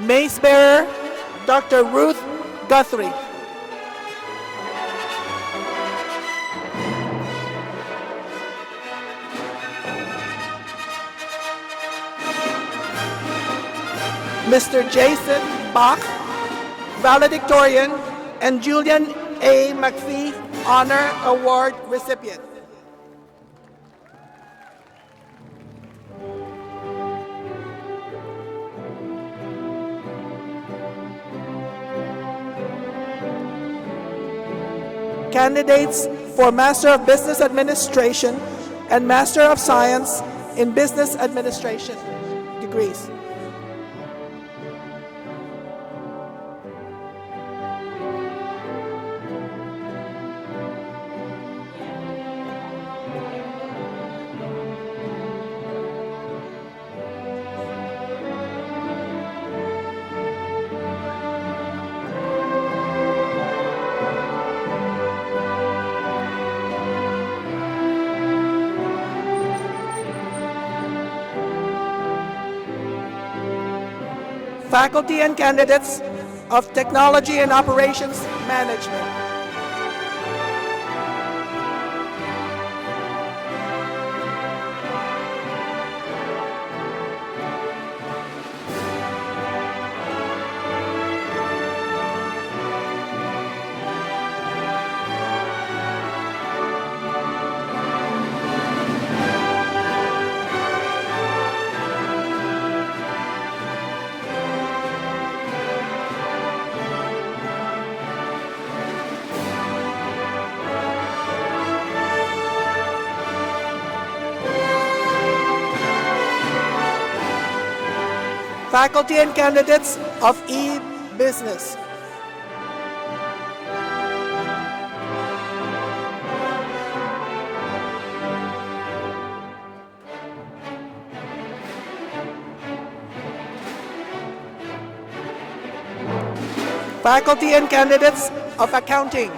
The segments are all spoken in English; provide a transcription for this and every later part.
Mace Bearer, Dr. Ruth Guthrie. Mr. Jason Bach, Valedictorian, and Julian A. McPhee, Honor Award recipient. Candidates for Master of Business Administration and Master of Science in Business Administration degrees. Faculty and candidates of Technology and Operations Management. Faculty and candidates of E-Business. Faculty and candidates of Accounting.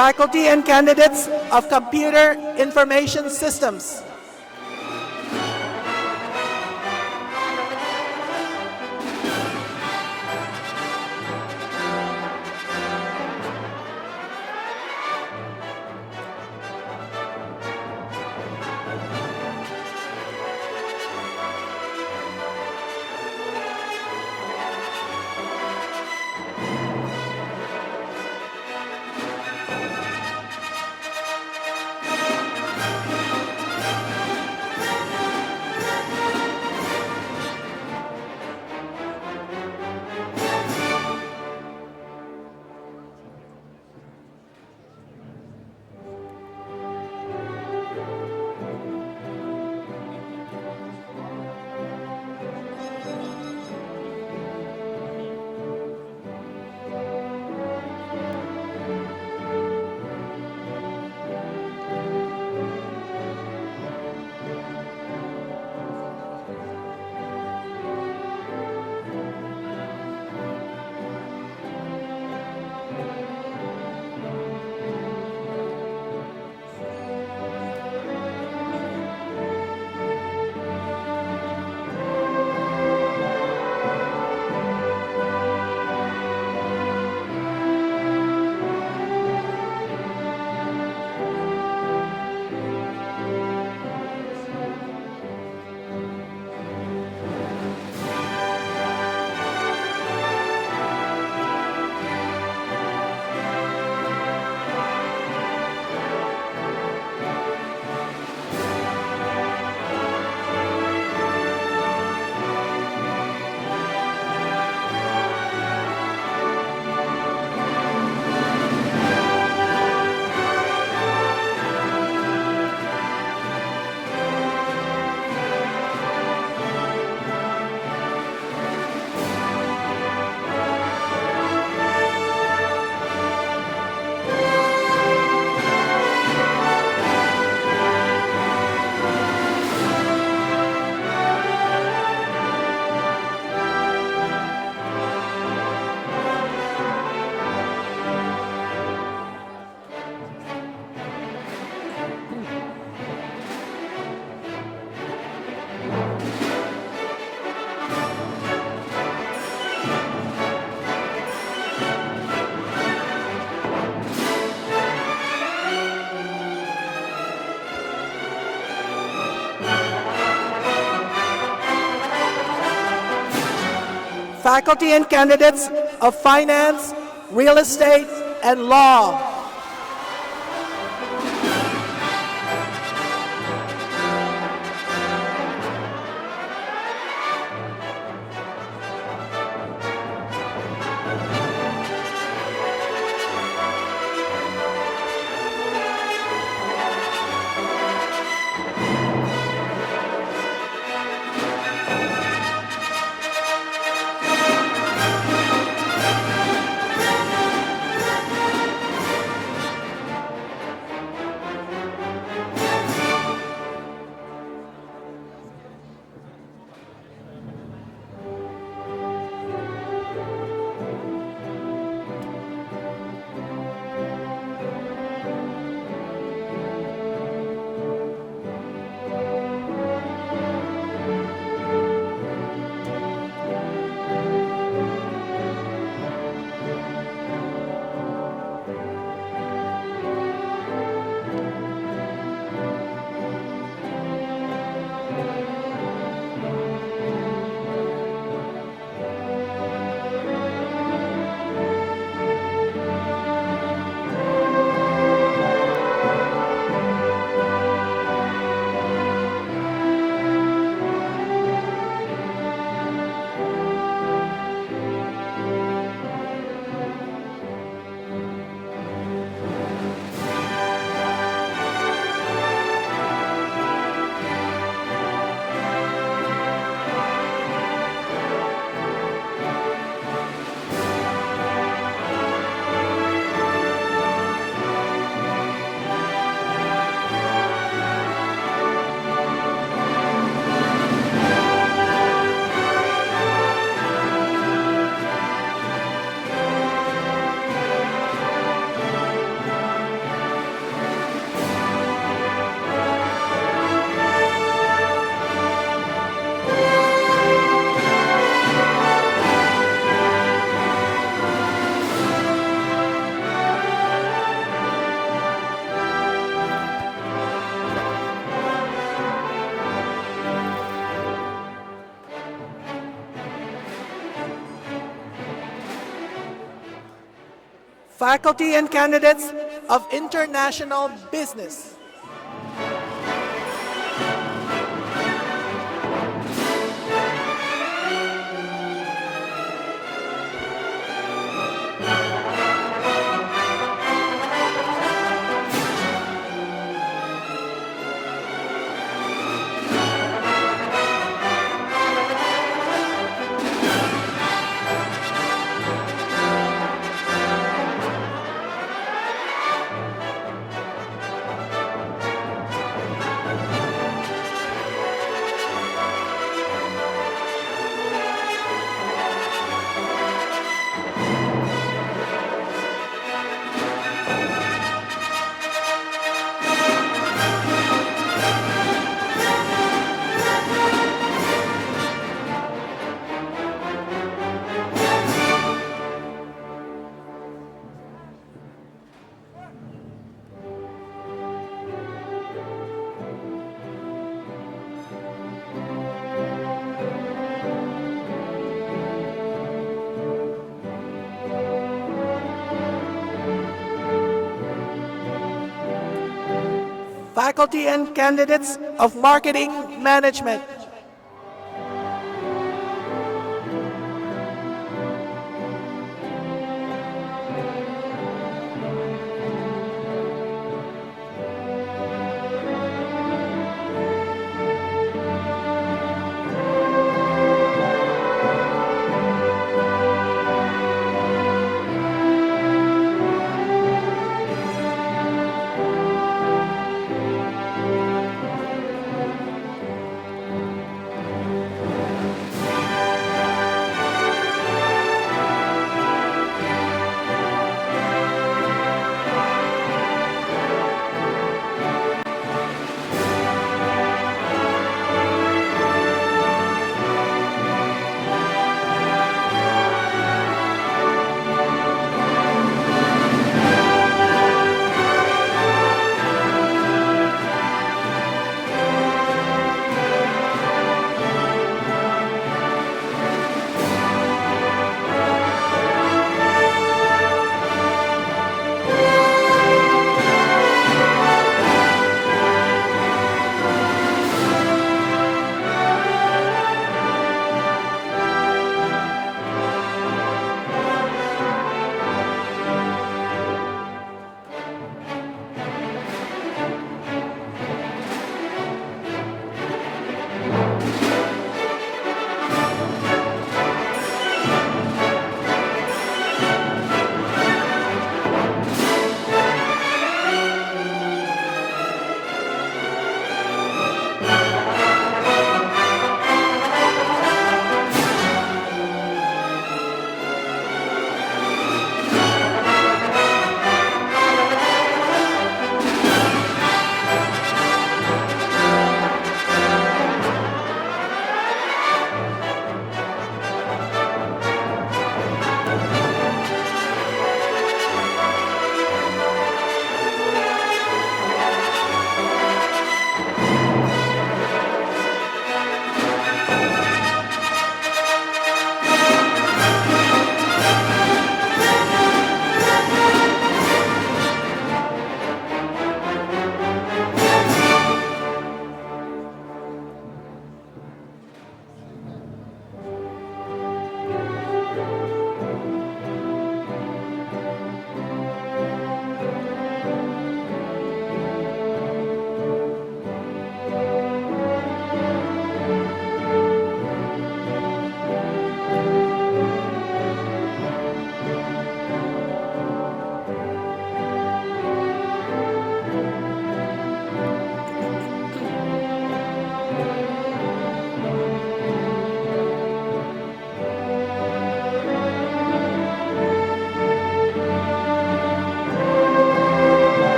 Faculty and candidates of Computer Information Systems. Faculty and candidates of Finance, Real Estate, and Law. Faculty and candidates of international business. Faculty and candidates of marketing management.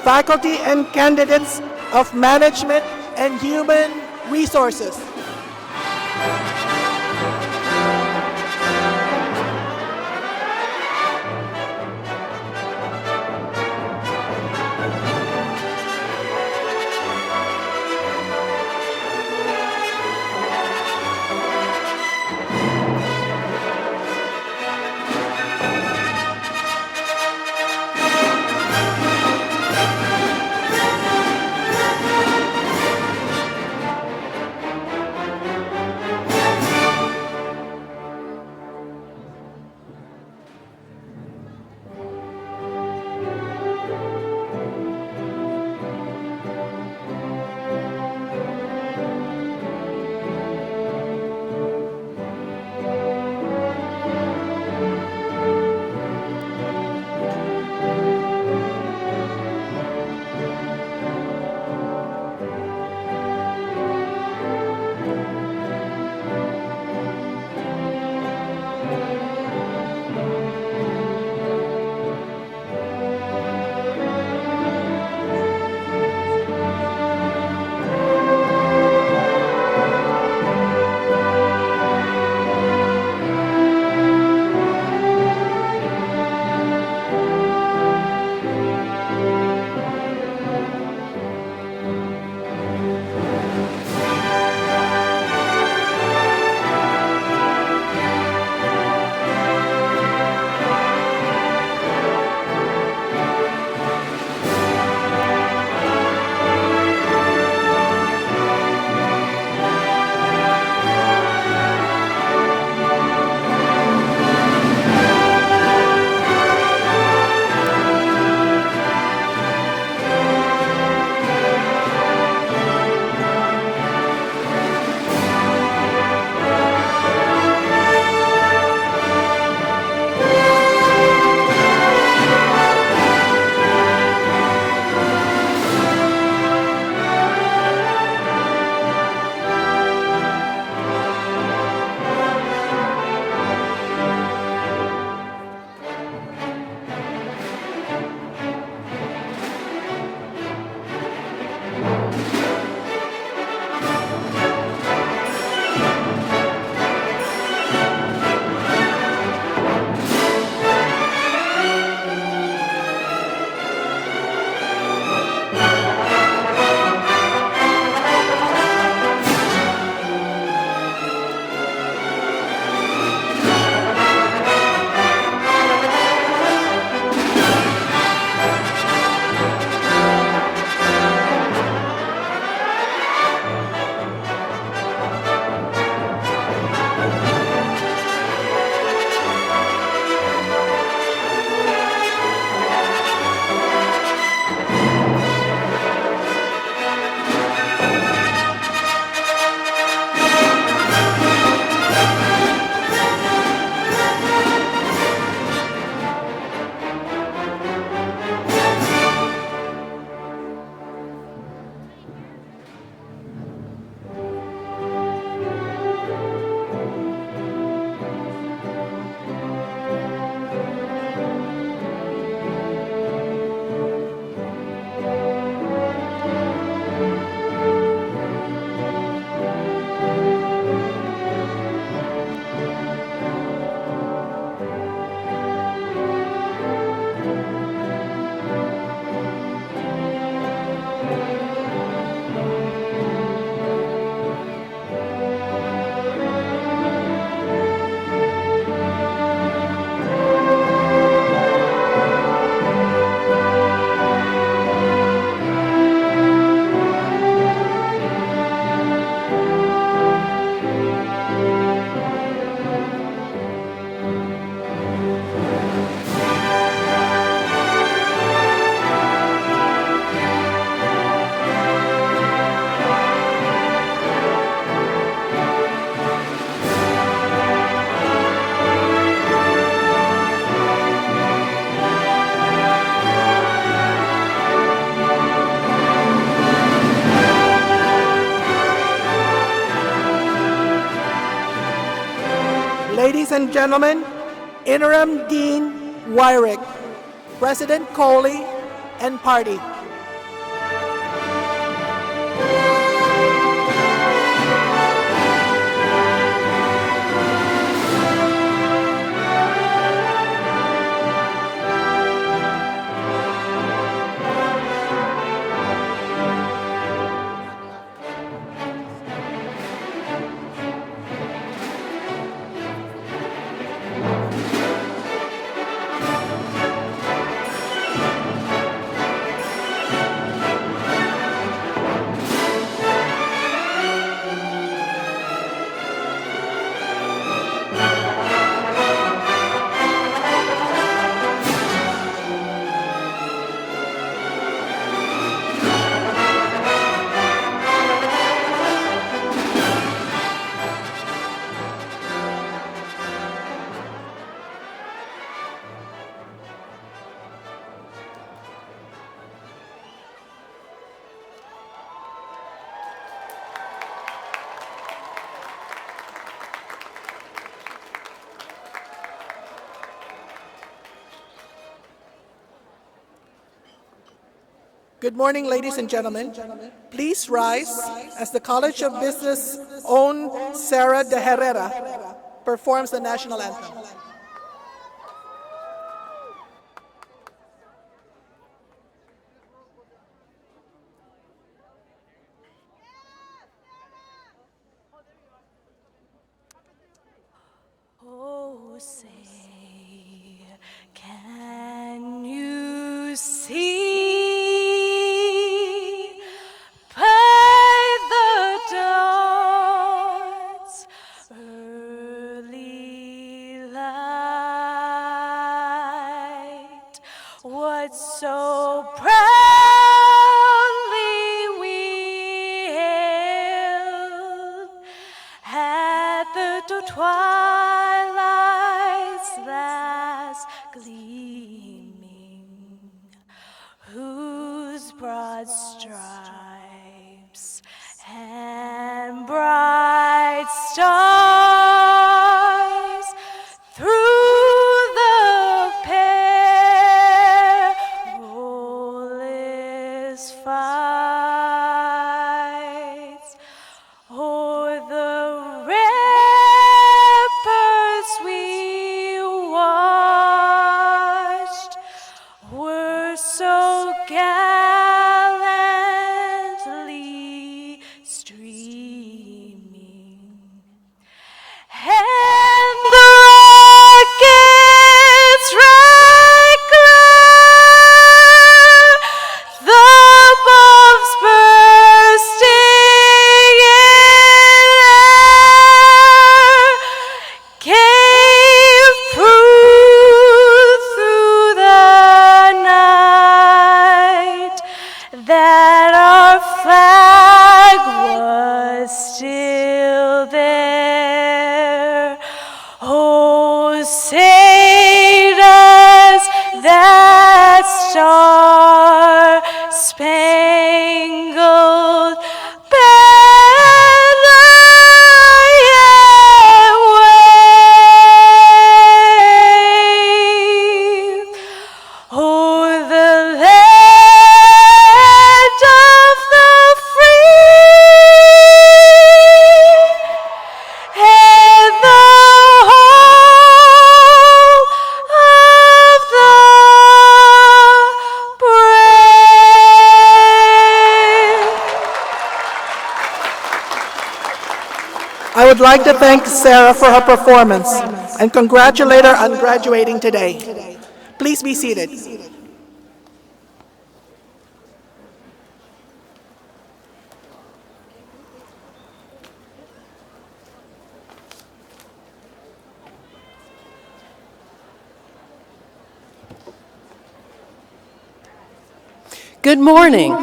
faculty and candidates of Management and Human Resources. Ladies and gentlemen, Interim Dean Wyrick, President Coley, and Party. Good morning, ladies and gentlemen. Please rise as the College of Business own Sarah de Herrera performs the national anthem. Oh, say, can you see by the dawn's early light what so proudly we hailed at the twilight's last gleaming, whose broad stripes and bright stars through the perilous fights o'er the ramparts we watched were so gallantly streaming, and the rockets right glare, the bombs bursting in air, gave proof through the night that our flag was still there. Oh, say does that star-spangled banner yet wave o'er the land of the free and the home of the brave. I would like to thank Sarah for her performance and congratulate her on graduating today. Please be seated. Good morning.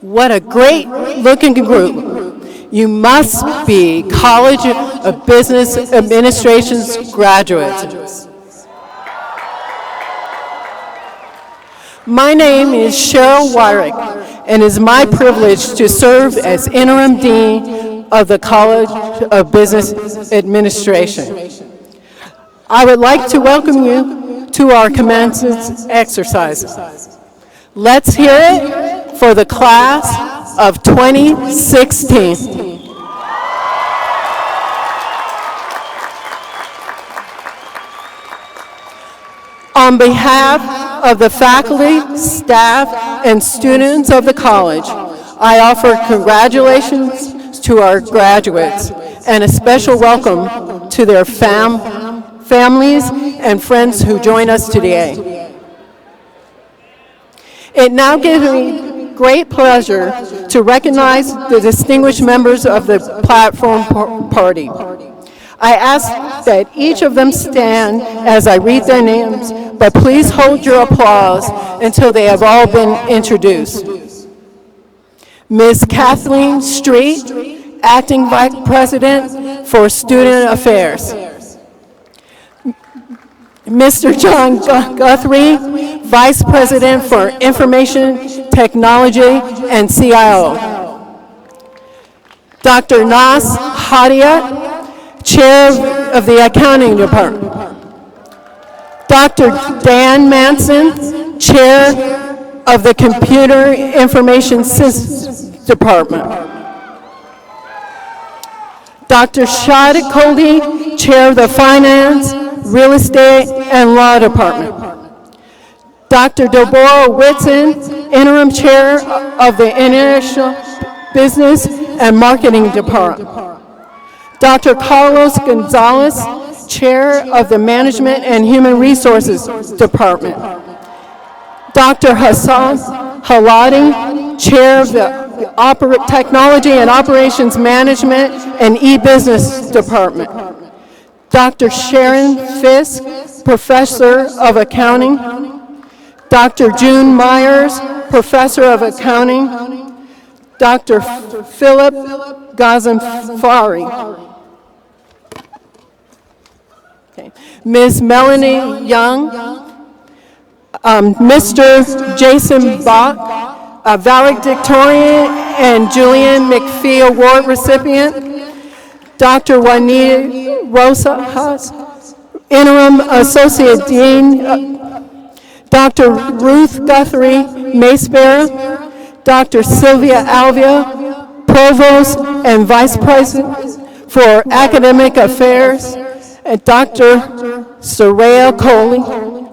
What a great looking group. You must be College of Business Administration's graduates. My name is Cheryl Wyrick, and it is my privilege to serve as interim dean of the College of Business Administration. I would like to welcome you to our commencement exercises. Let's hear it for the class of 2016. On behalf of the faculty, staff, and students of the college, I offer congratulations to our graduates and a special welcome to their families and friends who join us today. It now gives me great pleasure to recognize the distinguished members of the platform party. I ask that each of them stand as I read their names, but please hold your applause until they have all been introduced. Ms. Kathleen Street, Acting Vice President for Student Affairs. Mr. John Guthrie, Vice President for Information Technology and CIO. Dr. Nas Hadia, Chair of the Accounting Department. Dr. Dan Manson, Chair of the Computer Information Systems Department. Dr. Shada Cody, Chair of the Finance, Real Estate, and Law Department. Dr. Deborah Whitson, Interim Chair of the International Business and Marketing Department. Dr. Carlos Gonzalez, Chair of the Management and Human Resources Department. Dr. Hassan Haladi, Chair of the Technology and Operations Management and E-Business Department. Dr. Sharon Fisk, Professor of Accounting. Dr. June Myers, Professor of Accounting. Dr. Philip Ghazenfari. Okay. Ms. Melanie Young, Mr. Jason Bach, a valedictorian and Julian McPhee Award recipient. Dr. Juanita Rosas, Interim Associate Dean. Dr. Ruth Guthrie Macebearer. Dr. Sylvia Alvia, Provost and Vice President for Academic Affairs. And Dr. Soraya Coley,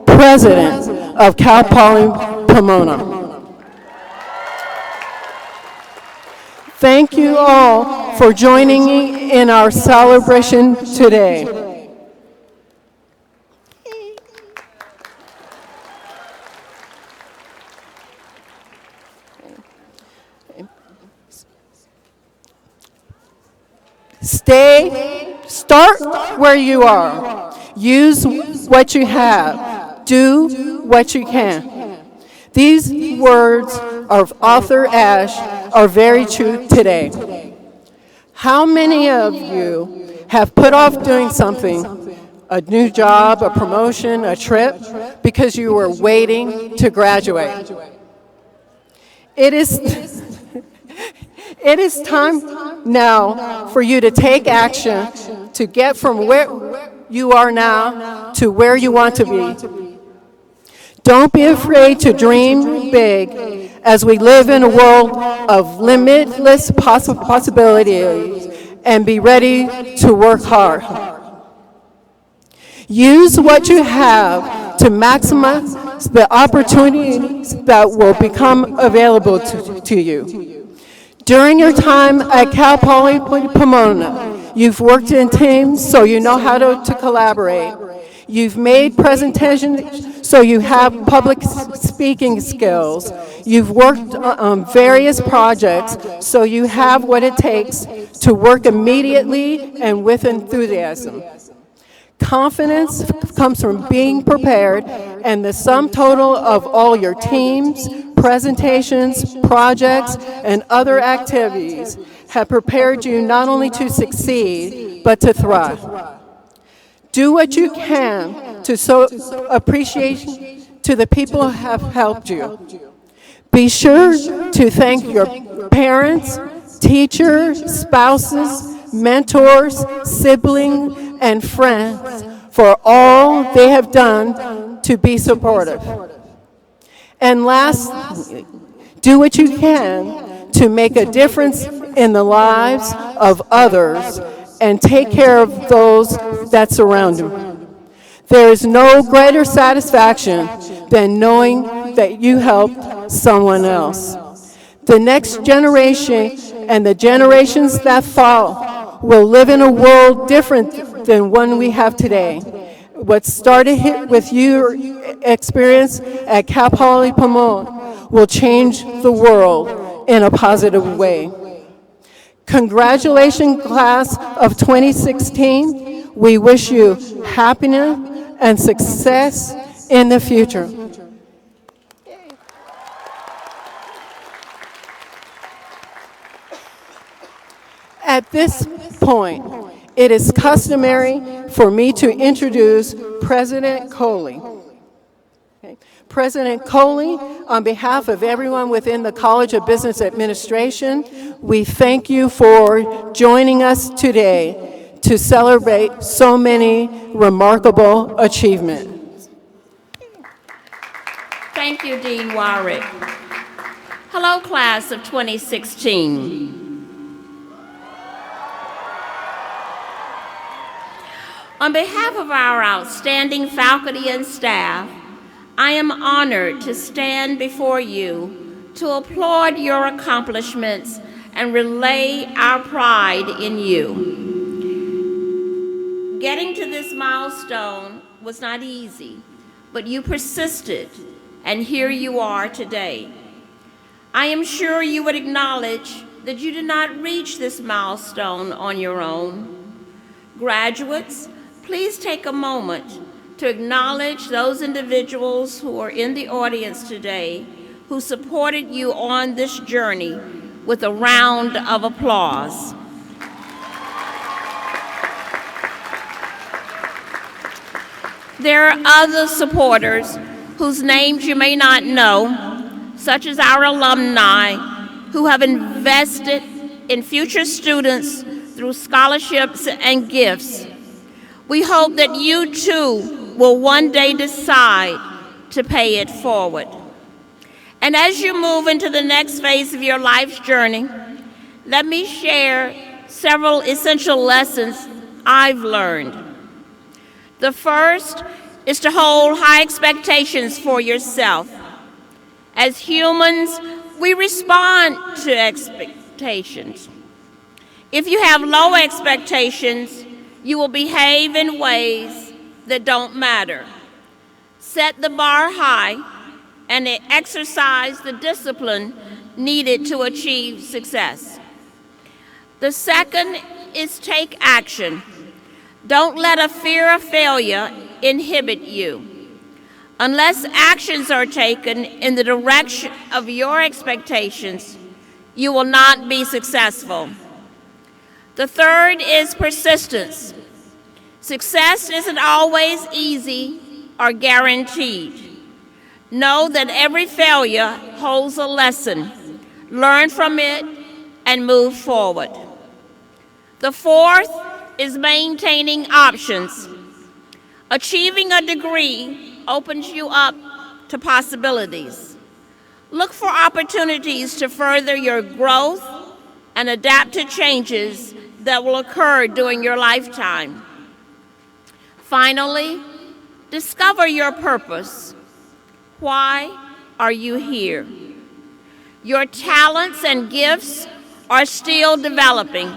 President of Cal Poly Pomona. Thank you all for joining me in our celebration today. Start where you are. Use what you have. Do what you can. These words of Arthur Ashe are very true today. How many of you have put off doing something, a new job, a promotion, a trip, because you were waiting to graduate? It is time now for you to take action to get from where you are now to where you want to be. Don't be afraid to dream big as we live in a world of limitless possibilities, and be ready to work hard. Use what you have to maximize the opportunities that will become available to you. During your time at Cal Poly Pomona, you've worked in teams, so you know how to collaborate. You've made presentations, so you have public speaking skills. You've worked on various projects, so you have what it takes to work immediately and with enthusiasm. Confidence comes from being prepared, and the sum total of all your teams, presentations, projects, and other activities have prepared you not only to succeed, but to thrive. Do what you can to show appreciation to the people who have helped you. Be sure to thank your parents, teachers, spouses, mentors, siblings, and friends for all they have done to be supportive. And lastly, do what you can to make a difference in the lives of others and take care of those that surround you. There is no greater satisfaction than knowing that you helped someone else. The next generation and the generations that follow will live in a world different than one we have today. What started with your experience at Cal Poly Pomona will change the world in a positive way. Congratulations, class of 2016. We wish you happiness and success in the future. At this point, it is customary for me to introduce President Coley. President Coley, on behalf of everyone within the College of Business Administration, we thank you for joining us today to celebrate so many remarkable achievements. Thank you, Dean Warwick. Hello, class of 2016. On behalf of our outstanding faculty and staff, I am honored to stand before you to applaud your accomplishments and relay our pride in you. Getting to this milestone was not easy, but you persisted, and here you are today. I am sure you would acknowledge that you did not reach this milestone on your own. Graduates, please take a moment to acknowledge those individuals who are in the audience today who supported you on this journey with a round of applause. There are other supporters whose names you may not know, such as our alumni who have invested in future students through scholarships and gifts. We hope that you too will one day decide to pay it forward. And as you move into the next phase of your life's journey, let me share several essential lessons I've learned. The first is to hold high expectations for yourself. As humans, we respond to expectations. If you have low expectations, you will behave in ways that don't matter. Set the bar high and exercise the discipline needed to achieve success. The second is take action. Don't let a fear of failure inhibit you. Unless actions are taken in the direction of your expectations, you will not be successful. The third is persistence. Success isn't always easy or guaranteed. Know that every failure holds a lesson. Learn from it and move forward. The fourth is maintaining options. Achieving a degree opens you up to possibilities. Look for opportunities to further your growth and adapt to changes that will occur during your lifetime. Finally, discover your purpose. Why are you here? Your talents and gifts are still developing.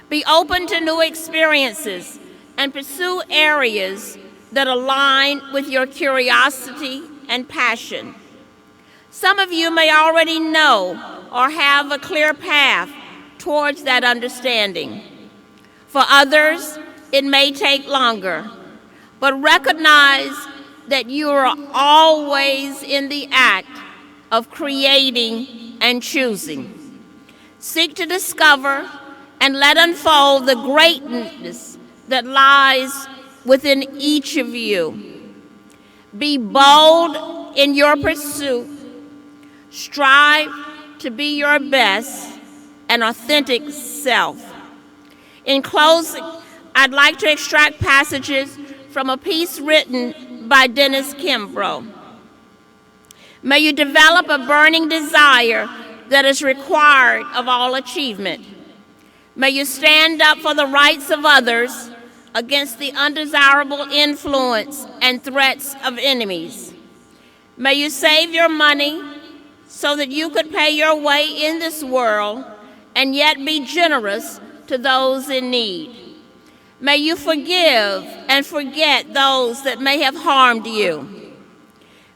Be open to new experiences and pursue areas that align with your curiosity and passion. Some of you may already know or have a clear path towards that understanding. For others, it may take longer, but recognize that you are always in the act of creating and choosing. Seek to discover and let unfold the greatness that lies within each of you. Be bold in your pursuit. Strive to be your best and authentic self. In closing, I'd like to extract passages from a piece written by Dennis Kimbrough. May you develop a burning desire that is required of all achievement. May you stand up for the rights of others against the undesirable influence and threats of enemies. May you save your money so that you could pay your way in this world and yet be generous to those in need. May you forgive and forget those that may have harmed you.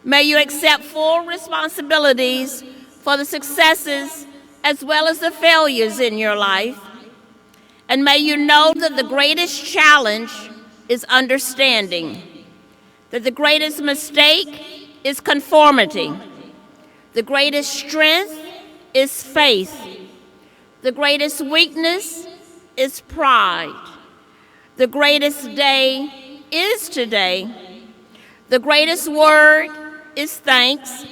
May you accept full responsibilities for the successes as well as the failures in your life. And may you know that the greatest challenge is understanding, that the greatest mistake is conformity, the greatest strength is faith, the greatest weakness is pride, the greatest day is today, the greatest word is thanks,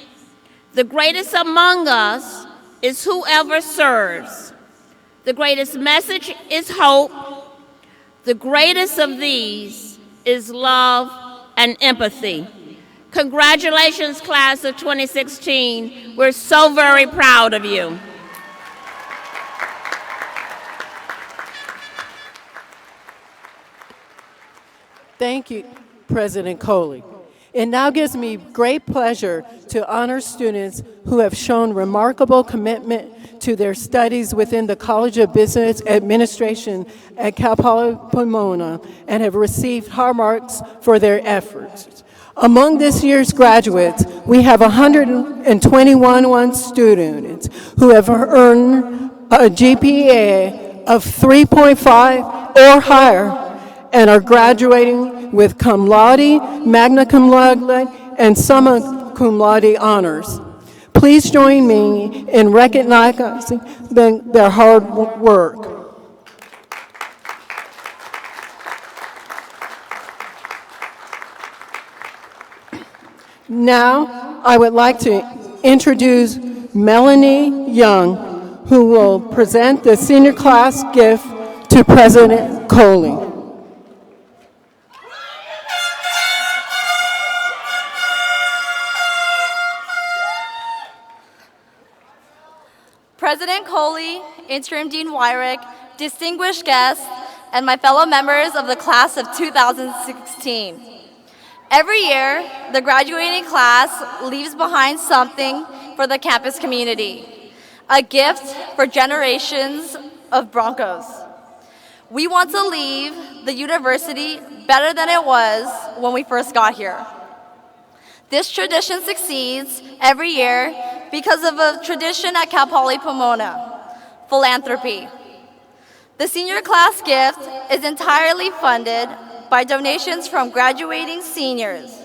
the greatest among us is whoever serves. The greatest message is hope. The greatest of these is love and empathy. Congratulations, class of 2016. We're so very proud of you. Thank you, President Coley. It now gives me great pleasure to honor students who have shown remarkable commitment to their studies within the College of Business Administration at Cal Poly Pomona and have received high marks for their efforts. Among this year's graduates, we have 121 students who have earned a GPA of 3.5 or higher and are graduating with cum laude, magna cum laude, and summa cum laude honors. Please join me in recognizing their hard work. Now, I would like to introduce Melanie Young, who will present the senior class gift to President Coley. President Coley, Interim Dean Wyrick, distinguished guests, and my fellow members of the class of 2016. Every year, the graduating class leaves behind something for the campus community, a gift for generations of Broncos. We want to leave the university better than it was when we first got here. This tradition succeeds every year because of a tradition at Cal Poly Pomona, philanthropy. The senior class gift is entirely funded by donations from graduating seniors.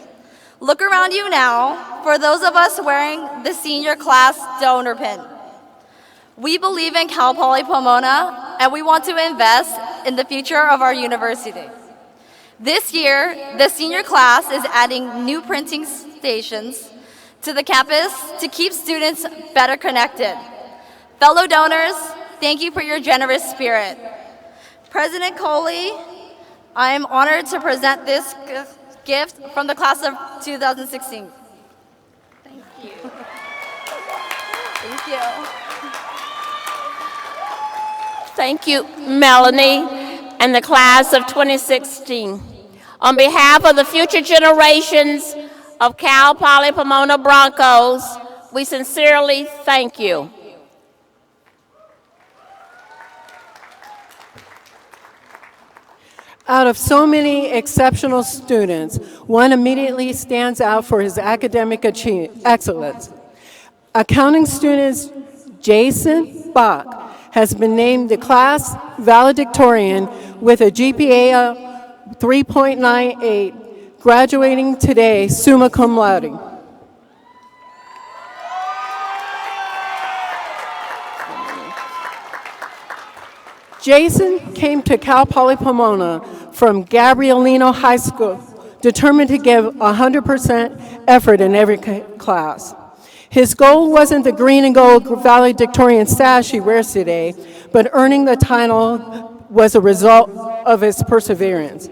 Look around you now for those of us wearing the senior class donor pin. We believe in Cal Poly Pomona, and we want to invest in the future of our university. This year, the senior class is adding new printing stations to the campus to keep students better connected. Fellow donors, thank you for your generous spirit. President Coley, I am honored to present this gift from the class of 2016. Thank you. Thank you. Thank you, Melanie, and the class of 2016. On behalf of the future generations of Cal Poly Pomona Broncos, we sincerely thank you. Out of so many exceptional students, one immediately stands out for his academic excellence. Accounting student Jason Bach has been named the class valedictorian with a GPA of 3.98, graduating today summa cum laude. Jason came to Cal Poly Pomona from Gabrielino High School, determined to give 100% effort in every class. His goal wasn't the green and gold valedictorian sash he wears today, but earning the title was a result of his perseverance.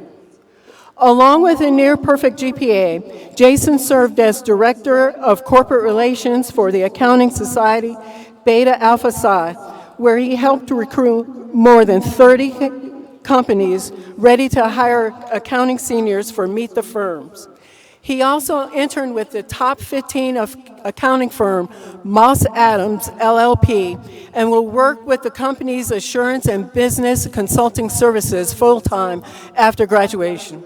Along with a near-perfect GPA, Jason served as Director of Corporate Relations for the Accounting Society, Beta Alpha Psi, where he helped recruit more than 30 companies ready to hire accounting seniors for Meet the Firms. He also interned with the top 15 of accounting firm, Moss Adams, LLP, and will work with the company's assurance and business consulting services full-time after graduation.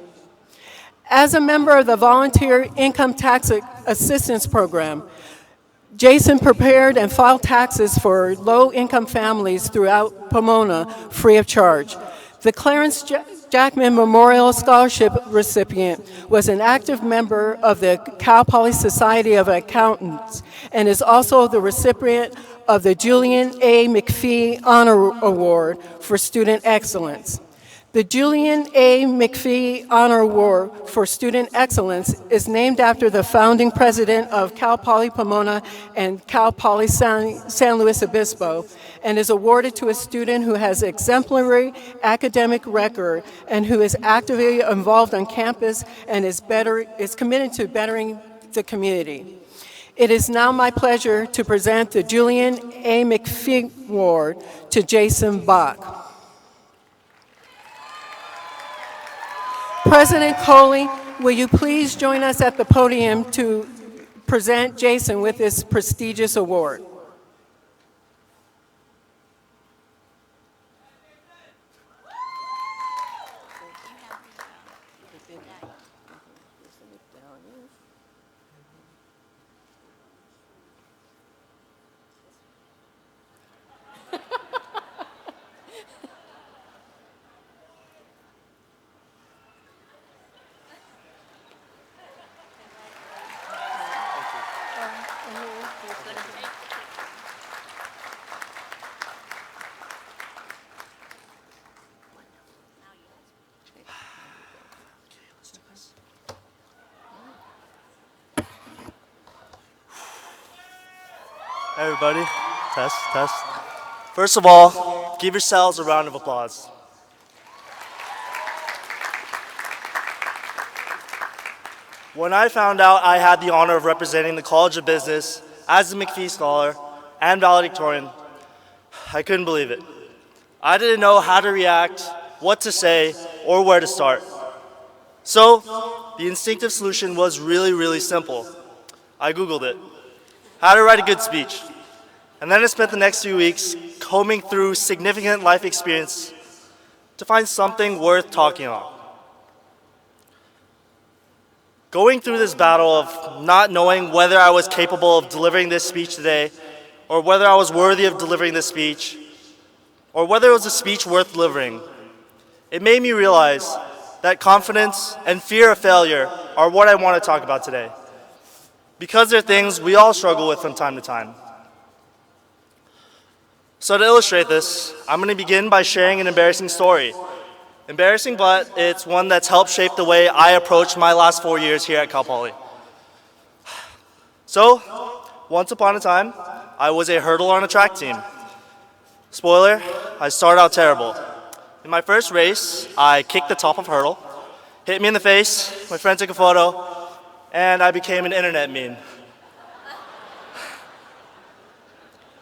As a member of the Volunteer Income Tax Assistance Program, Jason prepared and filed taxes for low-income families throughout Pomona free of charge. The Clarence Jackman Memorial Scholarship recipient was an active member of the Cal Poly Society of Accountants and is also the recipient of the Julian A. McPhee Honor Award for Student Excellence. The Julian A. McPhee Honor Award for Student Excellence is named after the founding president of Cal Poly Pomona and Cal Poly San Luis Obispo, and is awarded to a student who has exemplary academic record and who is actively involved on campus and is committed to bettering the community. It is now my pleasure to present the Julian A. McPhee Award to Jason Bach. President Coley, will you please join us at the podium to present Jason with this prestigious award? Hey everybody, test, test. First of all, give yourselves a round of applause. When I found out I had the honor of representing the College of Business as a McPhee Scholar and Valedictorian, I couldn't believe it. I didn't know how to react, what to say, or where to start. So, the instinctive solution was really simple. I Googled it. How to write a good speech. And then I spent the next few weeks combing through significant life experience to find something worth talking about. Going through this battle of not knowing whether I was capable of delivering this speech today, or whether I was worthy of delivering this speech, or whether it was a speech worth delivering, it made me realize that confidence and fear of failure are what I want to talk about today, because they're things we all struggle with from time to time. So to illustrate this, I'm going to begin by sharing an embarrassing story. Embarrassing, but it's one that's helped shape the way I approach my last 4 years here at Cal Poly. So, once upon a time, I was a hurdler on a track team. Spoiler, I started out terrible. In my first race, I kicked the top of a hurdle, hit me in the face, my friend took a photo, and I became an internet meme.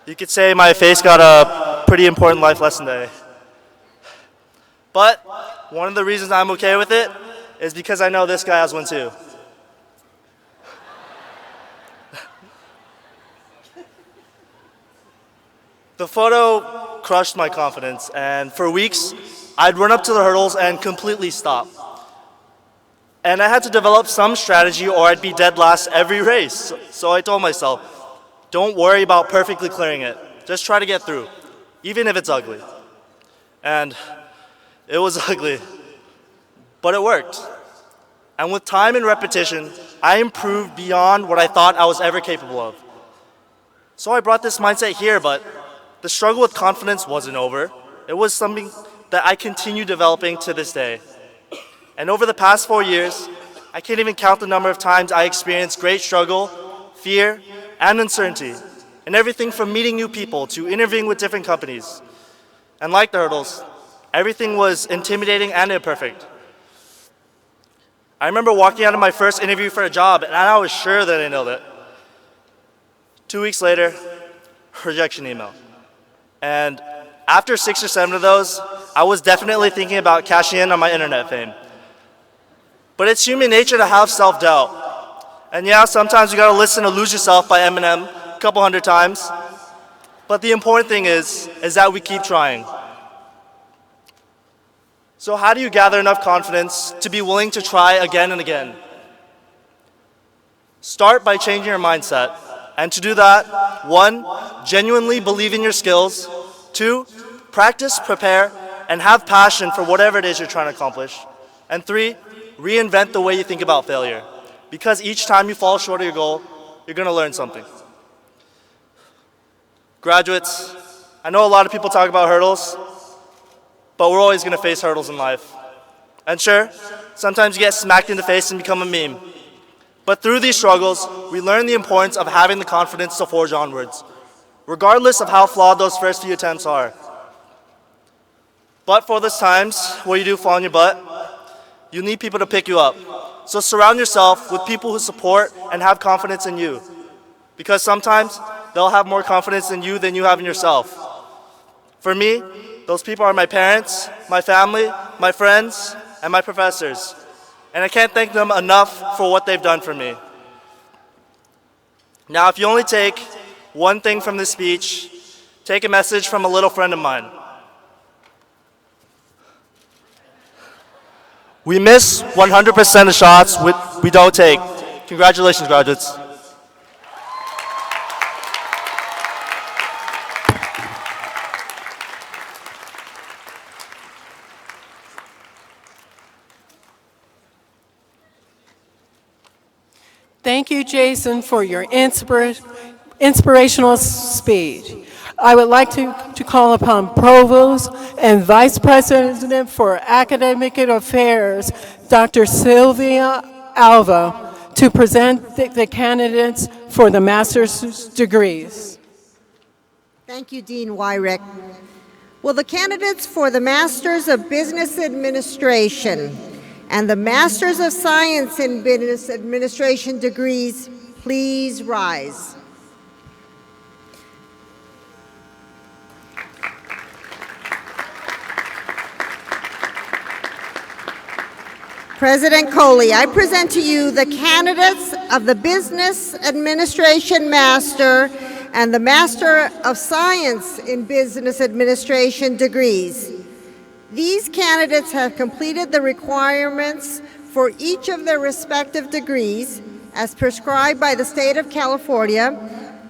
You could say my face got a pretty important life lesson today. But one of the reasons I'm okay with it is because I know this guy has one too. The photo crushed my confidence, and for weeks, I'd run up to the hurdles and completely stop. And I had to develop some strategy or I'd be dead last every race. So I told myself, don't worry about perfectly clearing it. Just try to get through, even if it's ugly. And it was ugly, but it worked. And with time and repetition, I improved beyond what I thought I was ever capable of. So I brought this mindset here, but the struggle with confidence wasn't over. It was something that I continue developing to this day. And over the past 4 years, I can't even count the number of times I experienced great struggle, fear, and uncertainty, in everything from meeting new people to interviewing with different companies. And like the hurdles, everything was intimidating and imperfect. I remember walking out of my first interview for a job, and I was sure that I nailed it. 2 weeks later, rejection email. And after 6 or 7 of those, I was definitely thinking about cashing in on my internet fame. But it's human nature to have self-doubt. And yeah, sometimes you gotta listen to Lose Yourself by Eminem a couple hundred times. But the important thing is that we keep trying. So how do you gather enough confidence to be willing to try again and again? Start by changing your mindset. And to do that, 1, genuinely believe in your skills. 2, practice, prepare, and have passion for whatever it is you're trying to accomplish. And 3, reinvent the way you think about failure. Because each time you fall short of your goal, you're going to learn something. Graduates, I know a lot of people talk about hurdles, but we're always going to face hurdles in life. And sure, sometimes you get smacked in the face and become a meme. But through these struggles, we learn the importance of having the confidence to forge onwards, regardless of how flawed those first few attempts are. But for those times where you do fall on your butt, you need people to pick you up. So surround yourself with people who support and have confidence in you. Because sometimes they'll have more confidence in you than you have in yourself. For me, those people are my parents, my family, my friends, and my professors. And I can't thank them enough for what they've done for me. Now, if you only take one thing from this speech, take a message from a little friend of mine. We miss 100% of shots we don't take. Congratulations, graduates. Thank you, Jason, for your inspirational speech. I would like to call upon Provost and Vice President for Academic Affairs, Dr. Sylvia Alva, to present the candidates for the master's degrees. Thank you, Dean Wyrick. Will the candidates for the Masters of Business Administration and the Masters of Science in Business Administration degrees please rise? President Coley, I present to you the candidates of the Business Administration Master and the Master of Science in Business Administration degrees. These candidates have completed the requirements for each of their respective degrees as prescribed by the state of California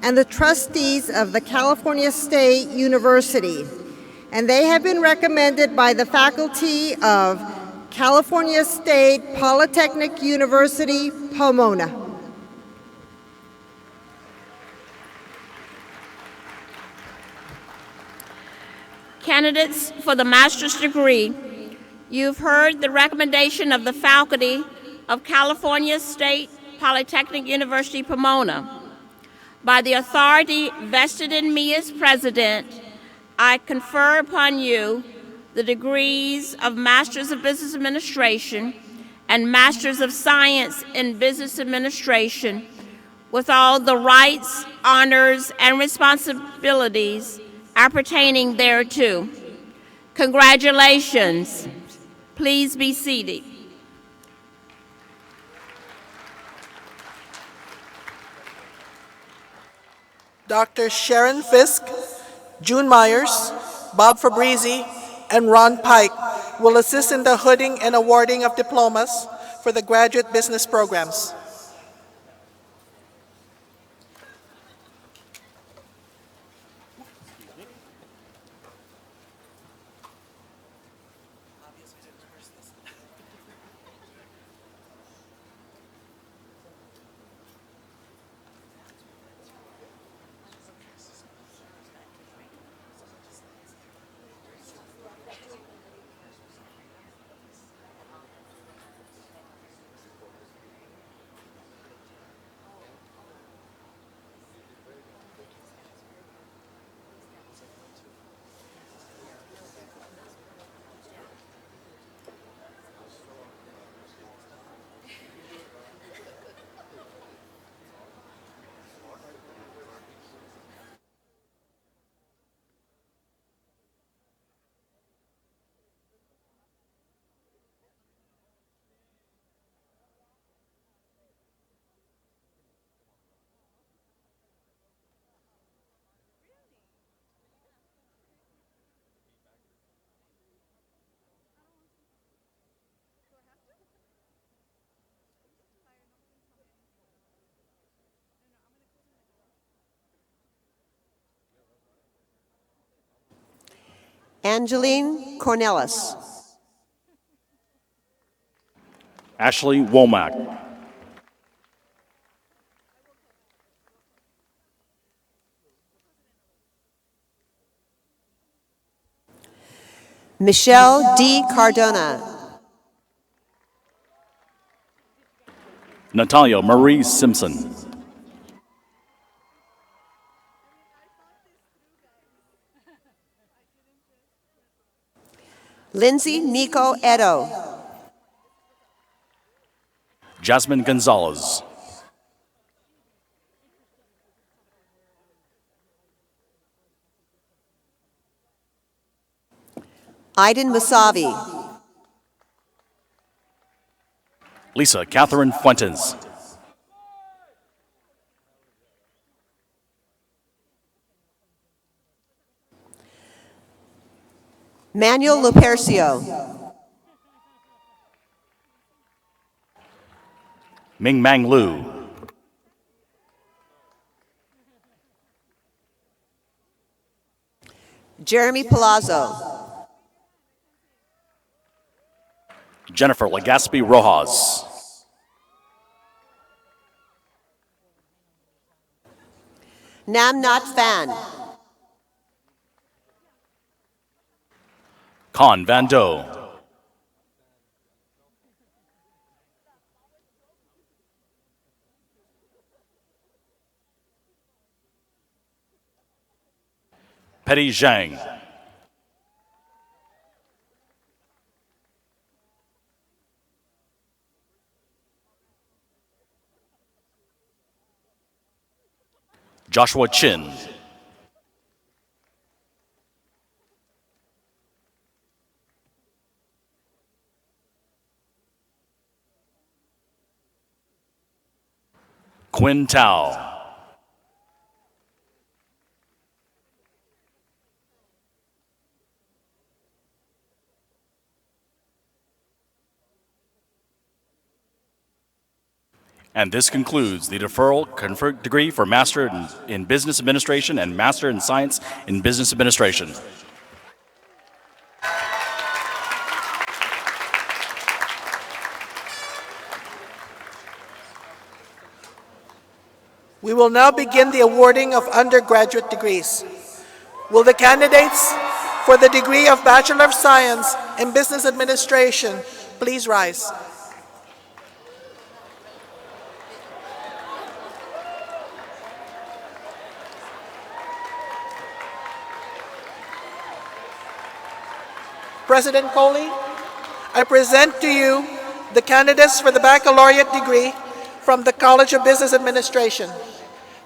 and the trustees of the California State University. And they have been recommended by the faculty of California State Polytechnic University, Pomona. Candidates for the master's degree, you've heard the recommendation of the faculty of California State Polytechnic University, Pomona. By the authority vested in me as president, I confer upon you the degrees of Masters of Business Administration and Masters of Science in Business Administration with all the rights, honors, and responsibilities appertaining thereto. Congratulations. Please be seated. Dr. Sharon Fisk, June Myers, Bob Fabrizi, and Ron Pike will assist in the hooding and awarding of diplomas for the graduate business programs. Angeline Cornelis. Ashley Womack. Michelle D. Cardona. Natalia Marie Simpson. Lindsay Nico Edo. Jasmine Gonzalez. Aiden Musavi. Lisa Catherine Fuentes. Manuel Lupercio. Ming Mang Lu. Jeremy Palazzo. Jennifer Legaspi Rojas. Nam Nhat Phan. Con Van Do. Petty Zhang. Joshua Chin. Quinn Tao. And this concludes the deferral conferred degree for Master in Business Administration and Master in Science in Business Administration. We will now begin the awarding of undergraduate degrees. Will the candidates for the degree of Bachelor of Science in Business Administration please rise? President Coley, I present to you the candidates for the baccalaureate degree from the College of Business Administration.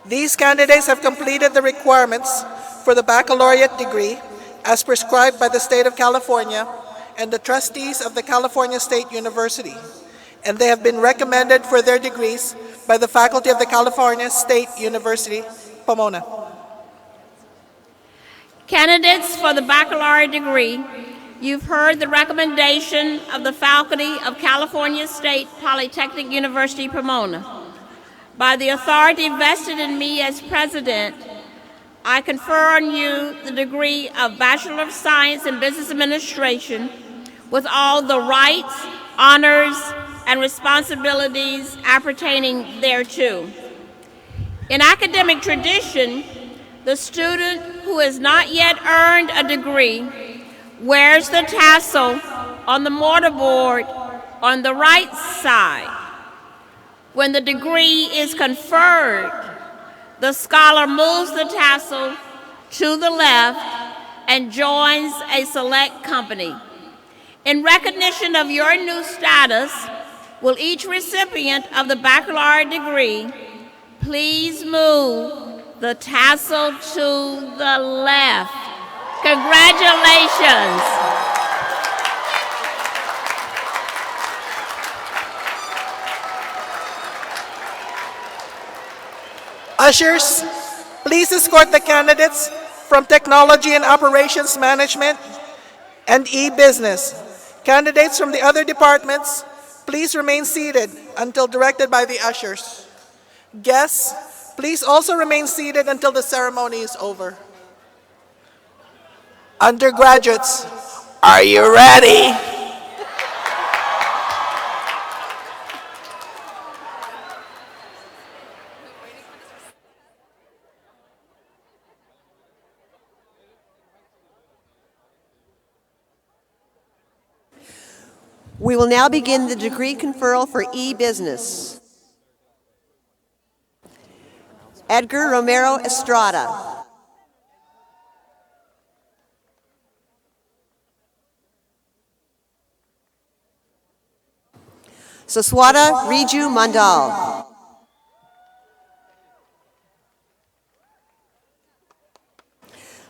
These candidates have completed the requirements for the baccalaureate degree as prescribed by the state of California and the trustees of the California State University, and they have been recommended for their degrees by the faculty of the California State University, Pomona. Candidates for the baccalaureate degree, you've heard the recommendation of the faculty of California State Polytechnic University, Pomona. By the authority vested in me as president, I confer on you the degree of Bachelor of Science in Business Administration with all the rights, honors, and responsibilities appertaining thereto. In academic tradition, the student who has not yet earned a degree wears the tassel on the mortarboard on the right side. When the degree is conferred, the scholar moves the tassel to the left and joins a select company. In recognition of your new status, will each recipient of the baccalaureate degree please move the tassel to the left? Congratulations. Ushers, please escort the candidates from Technology and Operations Management and E-Business. Candidates from the other departments, please remain seated until directed by the ushers. Guests, please also remain seated until the ceremony is over. Undergraduates, are you ready? We will now begin the degree conferral for e-business. Edgar Romero Estrada. Saswata Riju Mandal.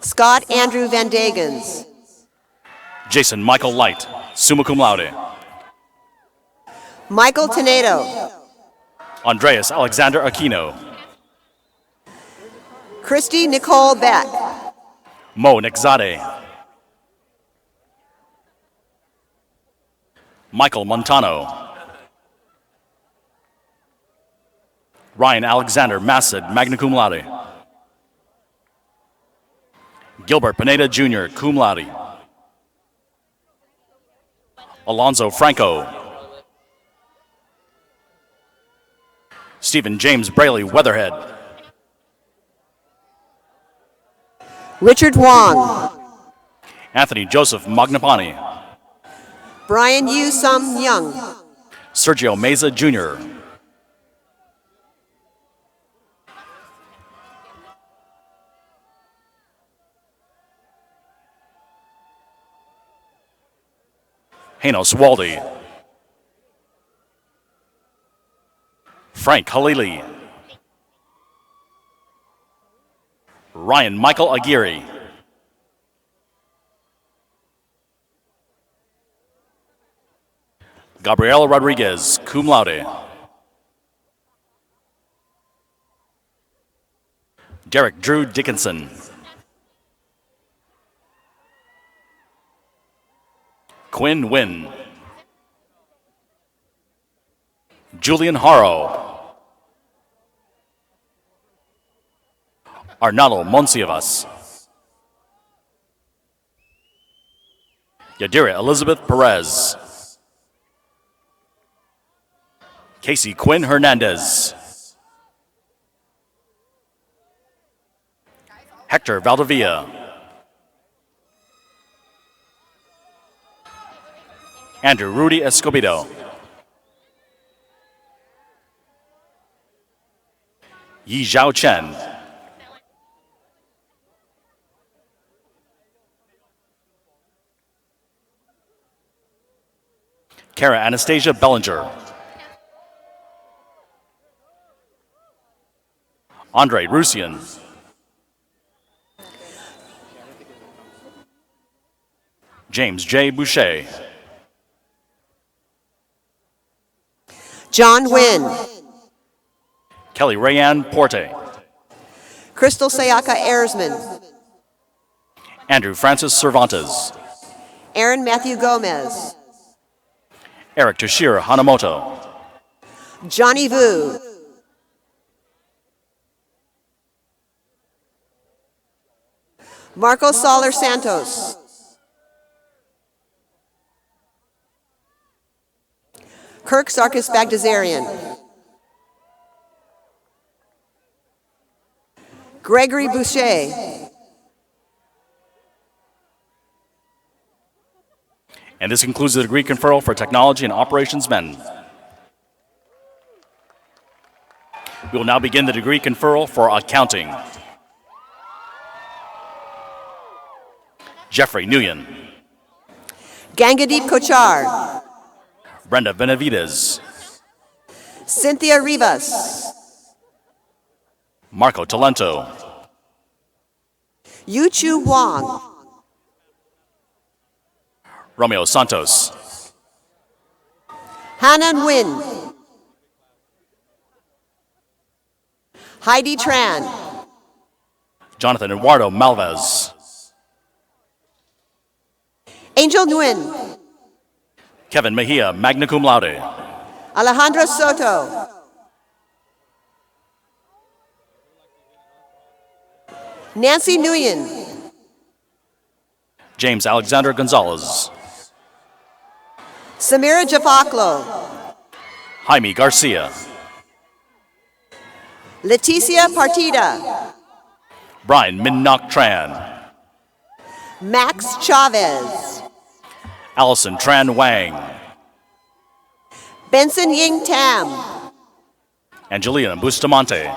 Scott Andrew Van Degens. Jason Michael Light, summa cum laude. Michael Tenedo. Andreas Alexander Aquino. Christy Nicole Beck. Mo Nixade. Michael Montano. Ryan Alexander Massid, magna cum laude. Gilbert Pineda Jr., cum laude. Alonzo Franco. Stephen James Braley, Weatherhead. Richard Wong. Anthony Joseph Magnapani. Brian Yu Sum Young. Sergio Meza Jr. Hanos Waldy. Frank Halili. Ryan Michael Aguirre. Gabriela Rodriguez, cum laude. Derek Drew Dickinson. Quinn Wynn. Julian Haro. Arnaldo Monsivas. Yadira Elizabeth Perez. Casey Quinn Hernandez. Hector Valdivia. Andrew Rudy Escobedo. Yi Zhao Chen. Kara Anastasia Bellinger. Andre Rusian. James J. Boucher. John Wynn. Kelly Rayanne Porte. Crystal Sayaka Ersman. Andrew Francis Cervantes. Aaron Matthew Gomez. Eric Toshiro Hanamoto. Johnny Vu. Marco Soler Santos. Kirk Sarkis Bagdasarian. Gregory Boucher. And this concludes the degree conferral for Technology and Operations Men. We will now begin the degree conferral for Accounting. Jeffrey Nguyen. Gangadeep Kochar. Brenda Benavides. Cynthia Rivas. Marco Talento. Yuchu Wang. Romeo Santos. Hanan Nguyen. Heidi Tran. Jonathan Eduardo Malvez. Angel Nguyen. Kevin Mejia, magna cum laude. Alejandro Soto. Nancy Nguyen. James Alexander Gonzalez. Samira Jafaklo. Jaime Garcia. Leticia Partida. Brian Minnock Tran. Max Chavez. Allison Tran Wang. Benson Ying Tam. Angelina Bustamante.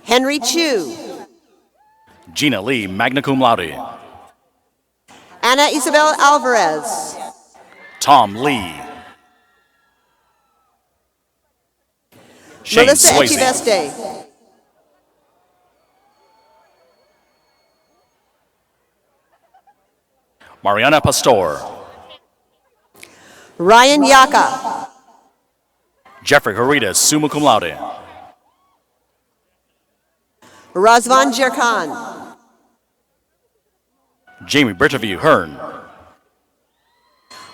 Henry Chu. Gina Lee, magna cum laude. Ana Isabel Alvarez. Tom Lee. Shane Melissa Swayze. Echiveste. Mariana Pastor. Ryan Yaka. Jeffrey Haritas, summa cum laude. Razvan Jerkan. Jamie Britterview Hearn.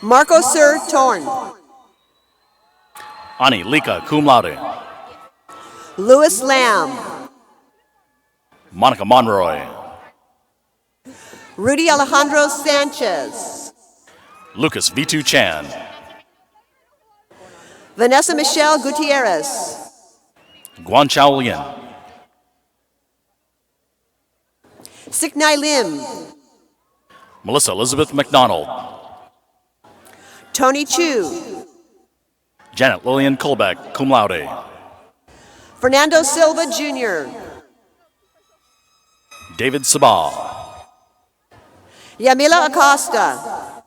Marco Sir Torn. Ani Lika, cum laude. Louis Lamb. Monica Monroy. Rudy Alejandro Sanchez. Lucas Vitu Chan. Vanessa Michelle Gutierrez. Guan Chao Lien. Siknai Lim. Melissa Elizabeth McDonald. Tony Chu. Janet Lillian Colbeck, cum laude. Fernando Silva Jr. David Sabah. Yamila Acosta.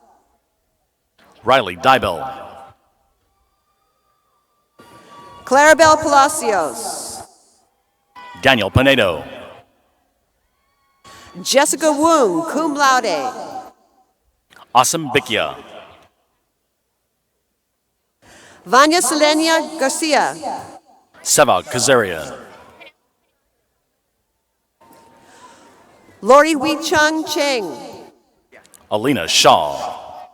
Riley Dybel. Clarabelle Palacios. Daniel Pinedo. Jessica Woong, cum laude. Asim Bikia. Vanya Selenia Garcia. Seva Kazaria. Lori Wee Chung Cheng. Alina Shaw.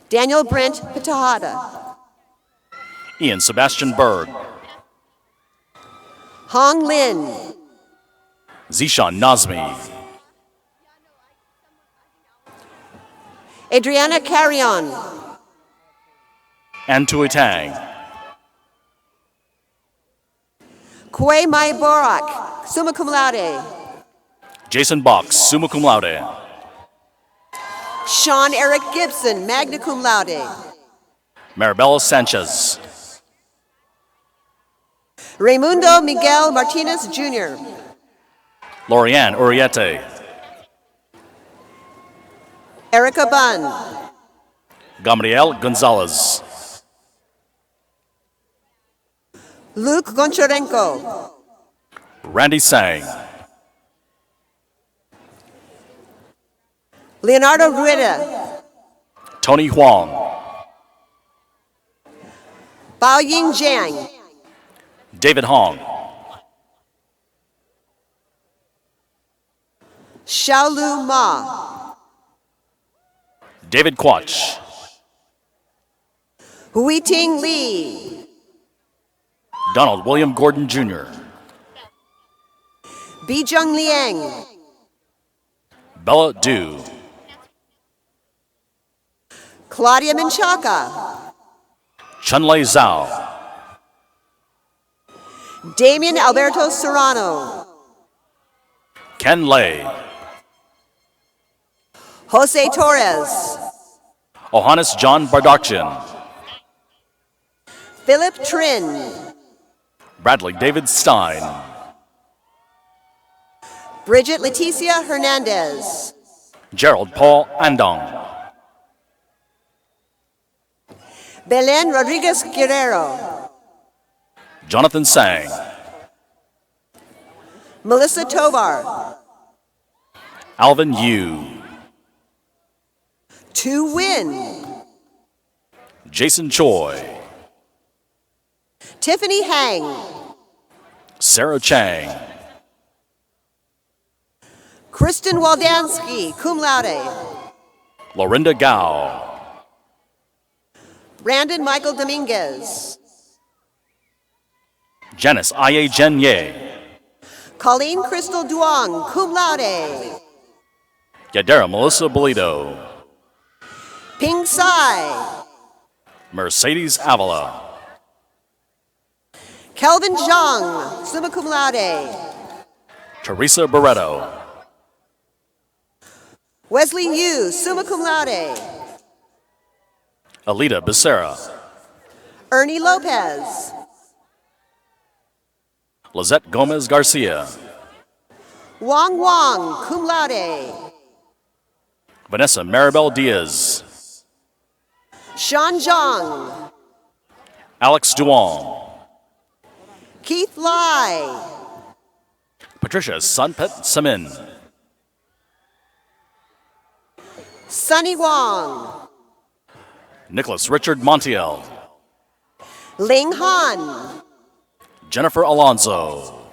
Daniel Brent Pitahada. Ian Sebastian Berg. Hong Lin. Zishan Nazmi. Adriana Carrion. Antui Tang. Kwei Mai Borak, summa cum laude. Jason Box, summa cum laude. Sean Eric Gibson, magna cum laude. Maribel Sanchez. Raimundo Miguel Martinez Jr. Lorianne Uriete. Erica Bunn. Gamriel Gonzalez. Luke Goncharenko. Randy Sang. Leonardo Rueda. Tony Huang. Bao Ying Jiang. David Hong. Xiaolu Ma. David Quach. Huiting Li. Donald William Gordon Jr. Bijung Liang. Bella Du. Claudia Menchaca. Chunlei Zhao. Damian Alberto Serrano. Ken Lei. Jose Torres. Ohanis John Bardakjian. Philip Trin. Bradley David Stein. Bridget Leticia Hernandez. Gerald Paul Andong. Belen Rodriguez Guerrero. Jonathan Sang. Melissa Tovar. Alvin Yu. To Win. Jason Choi. Tiffany Hang. Sarah Chang. Kristen Waldansky, cum laude. Lorinda Gao. Brandon Michael Dominguez. Janice Aye Jen Ye. Colleen Crystal Duong, cum laude. Yadera Melissa Bolito. Ping Sai. Mercedes Avila. Kelvin Zhang, summa cum laude. Teresa Barreto. Wesley Yu, summa cum laude. Alita Becerra. Ernie Lopez. Lizette Gomez Garcia. Wong Wong, cum laude. Vanessa Maribel Diaz. Sean Zhang. Alex Duong, Keith Lai, Patricia Sunpet Samin, Sunny Wong, Nicholas Richard Montiel, Ling Han, Jennifer Alonso,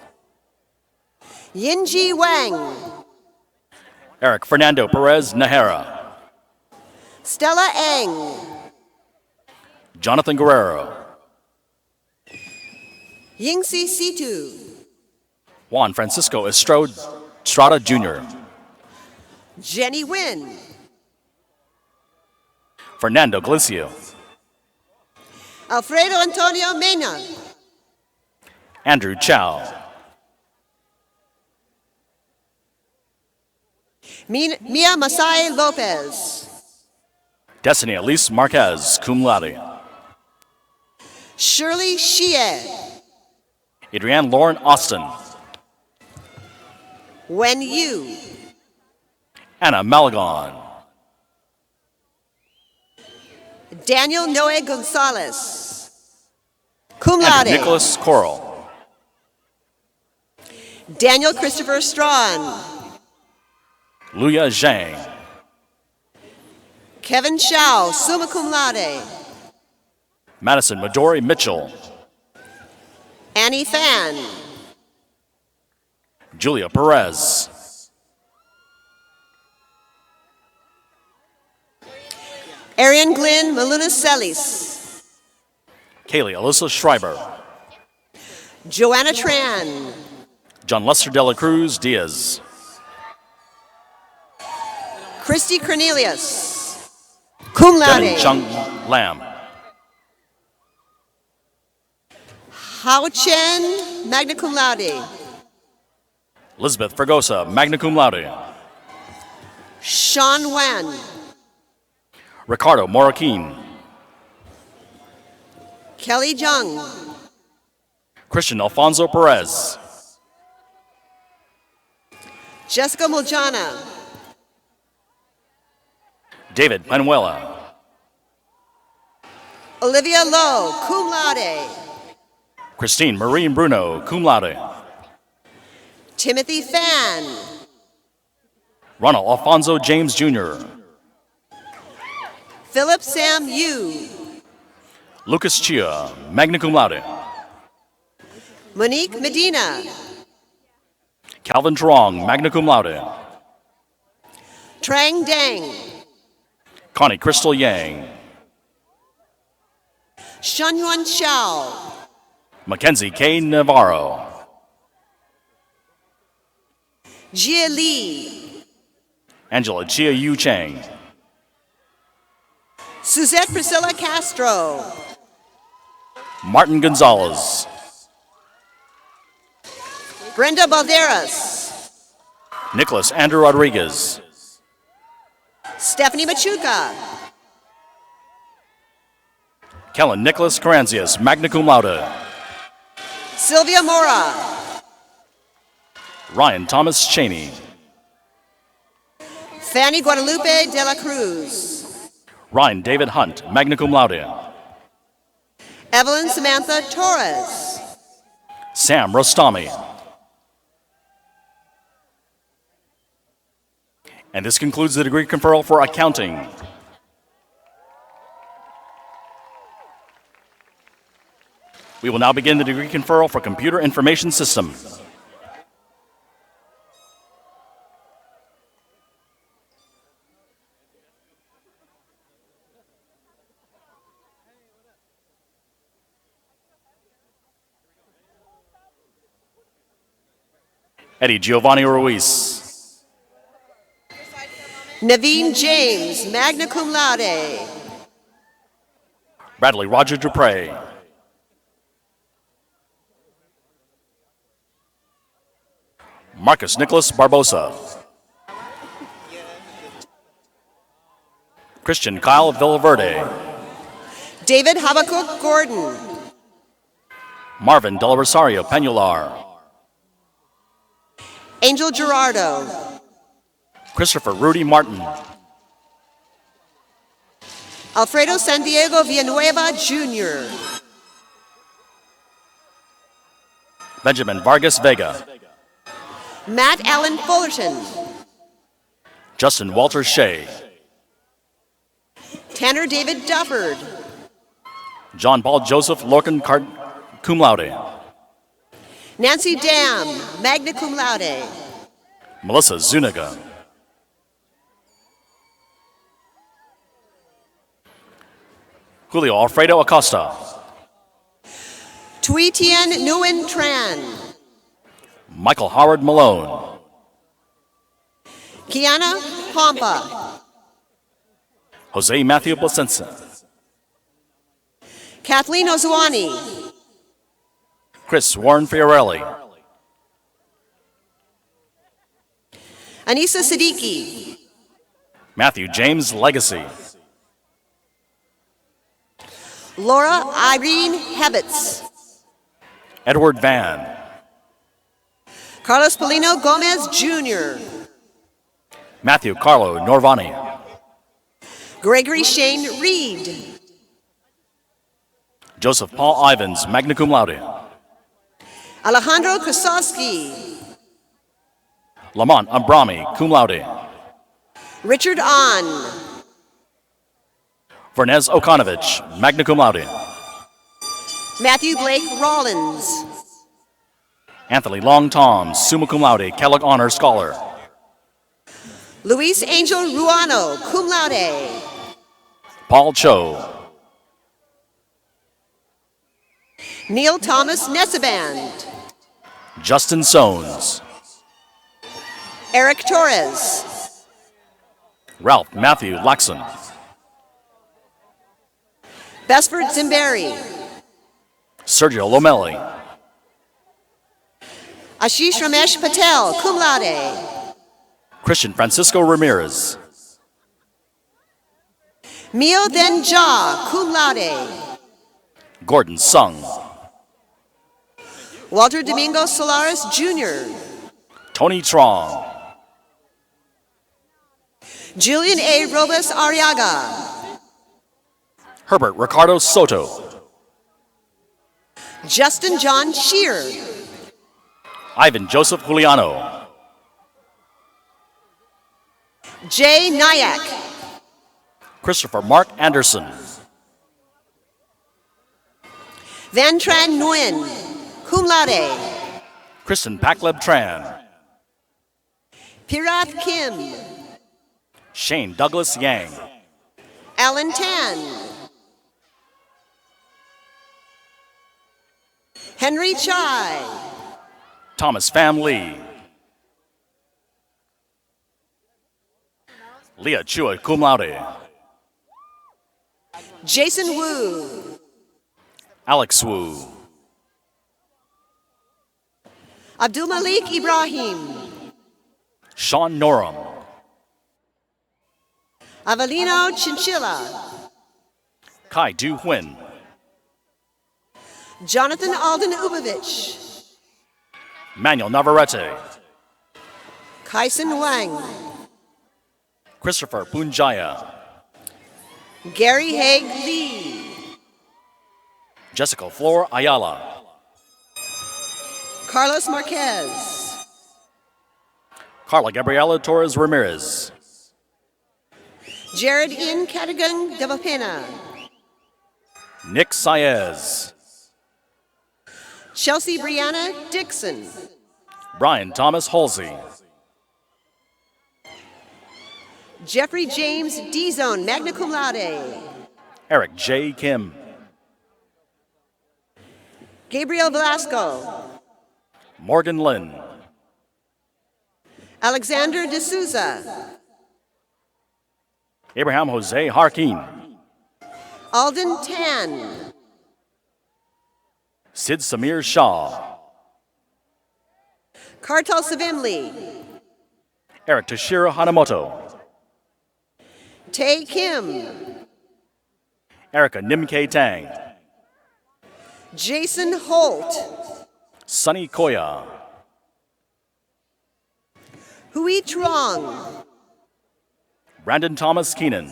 Yinji Wang, Eric Fernando Perez Nahara, Stella Eng, Jonathan Guerrero, Yingxi Situ, Juan Francisco Estrada Jr., Jenny Wynn, Fernando Galicio, Alfredo Antonio Mena, Andrew Chow, Mia Masai Lopez, Destiny Elise Marquez, cum laude, Shirley Xie, Adrienne Lauren Austin, Wen Yu, Anna Malagon, Daniel Noe Gonzalez, cum laude, Andrew Nicholas Coral, Daniel Christopher Strawn, Luya Zhang, Kevin Shao, summa cum laude, Madison Midori Mitchell, Annie Fan, Julia Perez, Arian Glynn Malunas-Celis, Kaylee Alyssa Schreiber, Joanna Tran, John Lester De La Cruz Diaz, Christy Cornelius, cum Devin laude, Chung Lam, Hao Chen, magna cum laude, Elizabeth Fergosa, magna cum laude, Sean Wan, Ricardo Moraquin, Kelly Jung, Christian Alfonso Perez, Jessica Muljana, David Panuela, Olivia Lowe, cum laude, Christine Marine Bruno, cum laude, Timothy Fan, Ronald Alfonso James Jr., Philip Sam Yu, Lucas Chia, magna cum laude, Monique Medina, Calvin Trong, magna cum laude, Trang Dang, Connie Crystal Yang, Shunyuan Xiao, Mackenzie K. Navarro, Jia Li, Angela Chia Yu Chang, Suzette Priscilla Castro, Martin Gonzalez, Brenda Balderas, Nicholas Andrew Rodriguez, Stephanie Machuca, Kellen Nicholas Caranzias, magna cum laude, Sylvia Mora, Ryan Thomas Cheney, Fanny Guadalupe de la Cruz, Ryan David Hunt, magna cum laude, Evelyn Samantha Torres, Sam Rostami. And this concludes the degree conferral for accounting. We will now begin the degree conferral for computer information system. Eddie Giovanni Ruiz, Naveen James, magna cum laude, Bradley Roger Dupre, Marcus Nicholas Barbosa, Christian Kyle Villaverde, David Habakkuk Gordon, Marvin Del Rosario Penular, Angel Gerardo, Christopher Rudy Martin, Alfredo San Diego Villanueva Jr., Benjamin Vargas Vega. Matt Allen Fullerton. Justin Walter Shea. Tanner David Dufford. John Paul Joseph Lorcan cum laude. Nancy Dam, magna cum laude. Melissa Zuniga. Julio Alfredo Acosta. Tui Tien Nguyen Tran. Michael Howard Malone. Kiana Pompa. Jose Matthew Plasencia. Kathleen Ozuani. Chris Warren Fiorelli. Anissa Siddiqui. Matthew James Legacy. Laura Irene Hebetz. Edward Van. Carlos Polino Gomez Jr. Matthew Carlo Norvani. Gregory Shane Reed. Joseph Paul Ivans, magna cum laude. Alejandro Krasowski. Lamont Ambrami, cum laude. Richard Ahn. Vernez Okanovich, magna cum laude. Matthew Blake Rollins. Anthony Long Tom, summa cum laude, Kellogg Honor Scholar. Luis Angel Ruano, cum laude. Paul Cho. Neil Thomas Nessaband. Justin Sones. Eric Torres. Ralph Matthew Laxon. Besford Zimberi. Sergio Lomelli. Ashish Ramesh Patel, cum laude. Christian Francisco Ramirez. Mio Then Ja, cum laude. Gordon Sung. Walter Domingo Solares Jr. Tony Trong. Julian A. Robes Arriaga. Herbert Ricardo Soto. Justin John Shear. Ivan Joseph Juliano. Jay Nyack. Christopher Mark Anderson. Van Tran Nguyen, cum laude. Kristen Pakleb Tran. Pirath Kim. Shane Douglas Yang. Alan Tan. Henry Chai. Thomas Pham Lee. Leah Chua, cum laude. Jason Wu. Alex Wu. Abdul Malik Ibrahim. Sean Norum. Avelino Chinchilla. Kai Du Huyen. Jonathan Alden Ubovich. Manuel Navarrete. Kaisen Wang. Christopher Punjaya. Gary Haig Lee. Jessica Flor Ayala. Carlos Marquez. Carla Gabriela Torres Ramirez. Jared Ian Catagung de la Pena. Nick Saez. Chelsea Brianna Dixon. Brian Thomas Halsey. Jeffrey James D-Zone, magna cum laude. Eric J. Kim. Gabriel Velasco. Morgan Lynn. Alexander D'Souza. Abraham Jose Harkin. Alden Tan. Sid Samir Shah. Kartal Savimli. Eric Toshiro Hanamoto. Tae Kim. Erica Nimke Tang. Jason Holt. Sunny Koya. Hui Trong. Brandon Thomas Keenan.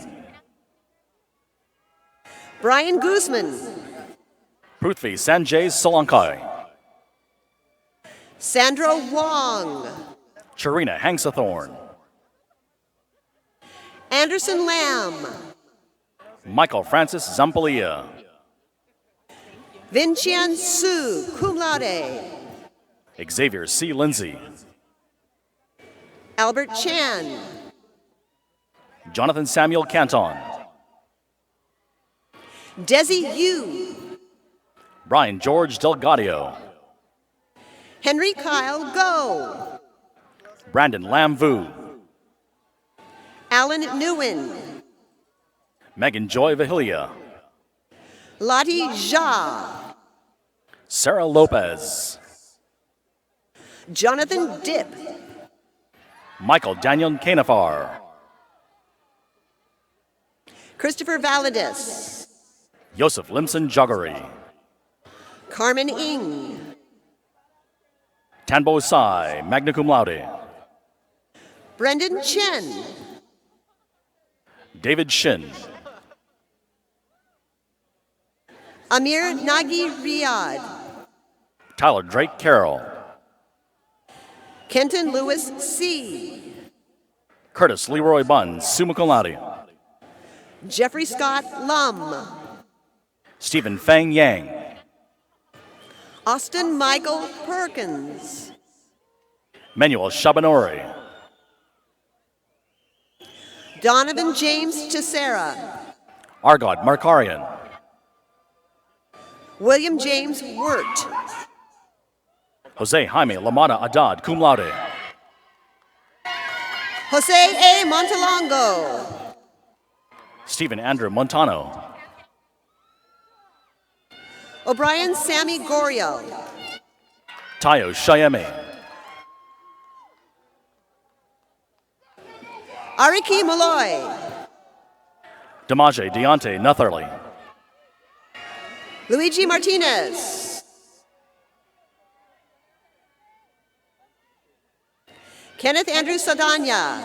Brian Guzman. Prithvi Sanjay Solankai. Sandra Wong. Charina Hangsathorn. Anderson Lamb. Michael Francis Zampalia. Vincian Su, cum laude. Xavier C. Lindsay. Albert Chan. Jonathan Samuel Canton. Desi Yu. Brian George Delgadio. Henry Kyle Go. Brandon Lam Vu. Alan Nguyen. Megan Joy Vahilia. Lottie Jha. Sarah Lopez. Jonathan Dip. Michael Daniel Kanafar. Christopher Valadis. Joseph Limson Joggery. Carmen Ng. Tanbo Sai, magna cum laude. Brendan Chen. David Shin. Amir Nagi Riyad. Tyler Drake Carroll. Kenton Lewis C. Curtis Leroy Buns, summa cum laude. Jeffrey Scott Lum. Stephen Fang Yang. Austin Michael Perkins. Manuel Shabanori. Donovan James Tessera. Argod Markarian. William James Wirt. Jose Jaime Lamada Adad, cum laude. Jose A. Montalongo. Stephen Andrew Montano. O'Brien Sammy Gorio. Tayo Shayeme. Ariki Malloy. Damaje Deontay Nutherly. Luigi Martinez. Kenneth Andrew Sadanya.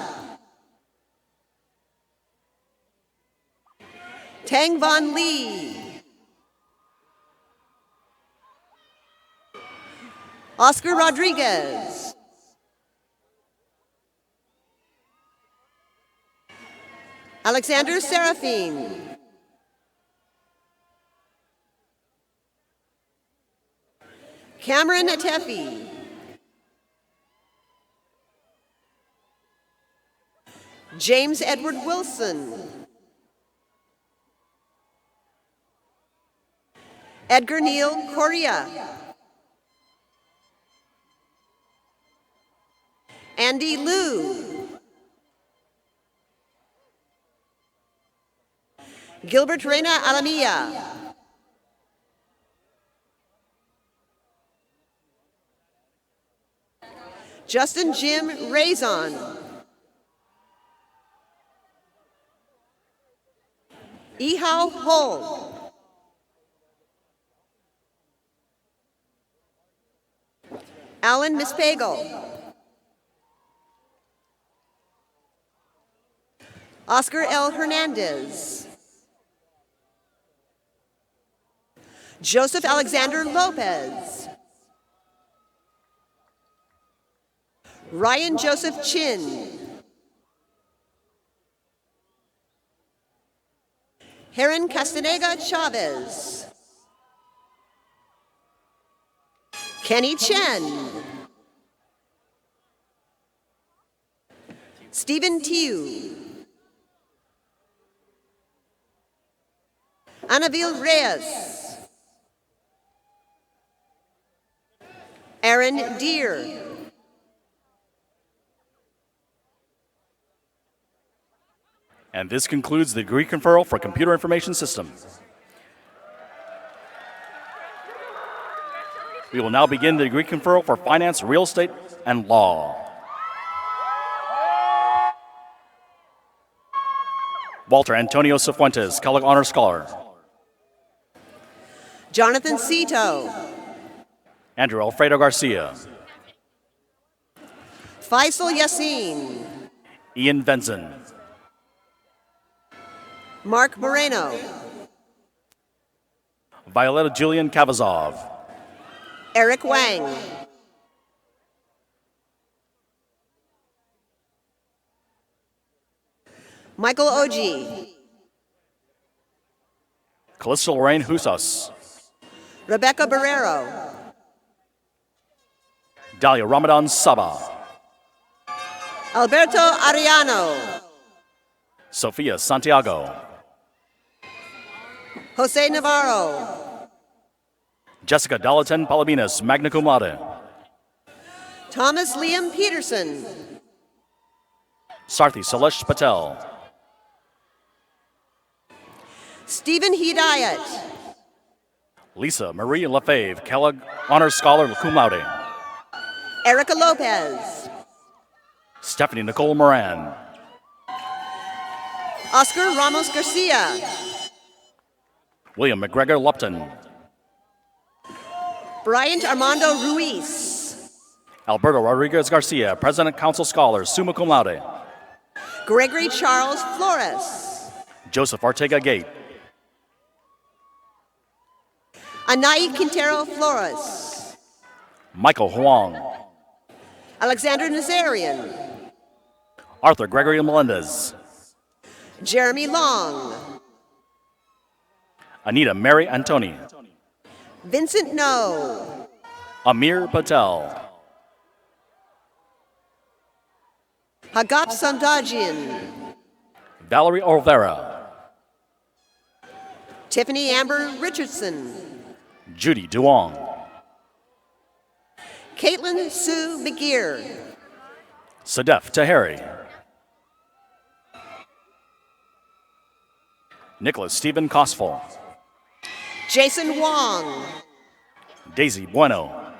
Tang Von Lee. Oscar Rodriguez. Alexander Serafine. Cameron Atefi. James Edward Wilson. Edgar Neal Correa. Andy Liu. Gilbert Reina Alamilla. Justin Jim Raison. Ihao Ho. Alan Mispagel. Oscar L. Hernandez. Joseph Alexander Lopez. Ryan Joseph Chin. Heron Castaneda Chavez. Kenny Chen. Stephen Tiu. Anavil Reyes. Aaron Deere. And this concludes the degree conferral for Computer Information System. We will now begin the degree conferral for Finance, Real Estate, and Law. Walter Antonio Cifuentes, Kellogg Honor Scholar. Jonathan Cito. Andrew Alfredo Garcia. Faisal Yassin. Ian Benson. Mark Moreno. Violetta Julian Kavazov. Eric Wang. Michael Oji. Calista Lorraine Husas. Rebecca Barrero. Dalia Ramadan Saba. Alberto Ariano. Sofia Santiago. Jose Navarro. Jessica Dalaten Palabinas, magna cum laude. Thomas Liam Peterson. Sarthi Salesh Patel. Stephen Hidayat. Lisa Marie Lefebvre, Kellogg Honor Scholar cum laude. Erica Lopez. Stephanie Nicole Moran. Oscar Ramos Garcia. William McGregor Lupton. Bryant Armando Ruiz. Alberto Rodriguez Garcia, President Council Scholar, summa cum laude. Gregory Charles Flores. Joseph Ortega Gate. Anai Quintero Flores. Michael Huang. Alexander Nazarian. Arthur Gregory Melendez. Jeremy Long. Anita Mary Antoni. Vincent No. Amir Patel. Hagap Sandajian. Valerie Olvera. Tiffany Amber Richardson. Judy Duong. Caitlin Sue McGear. Sadef Taheri. Nicholas Stephen Kosful. Jason Wong. Daisy Bueno.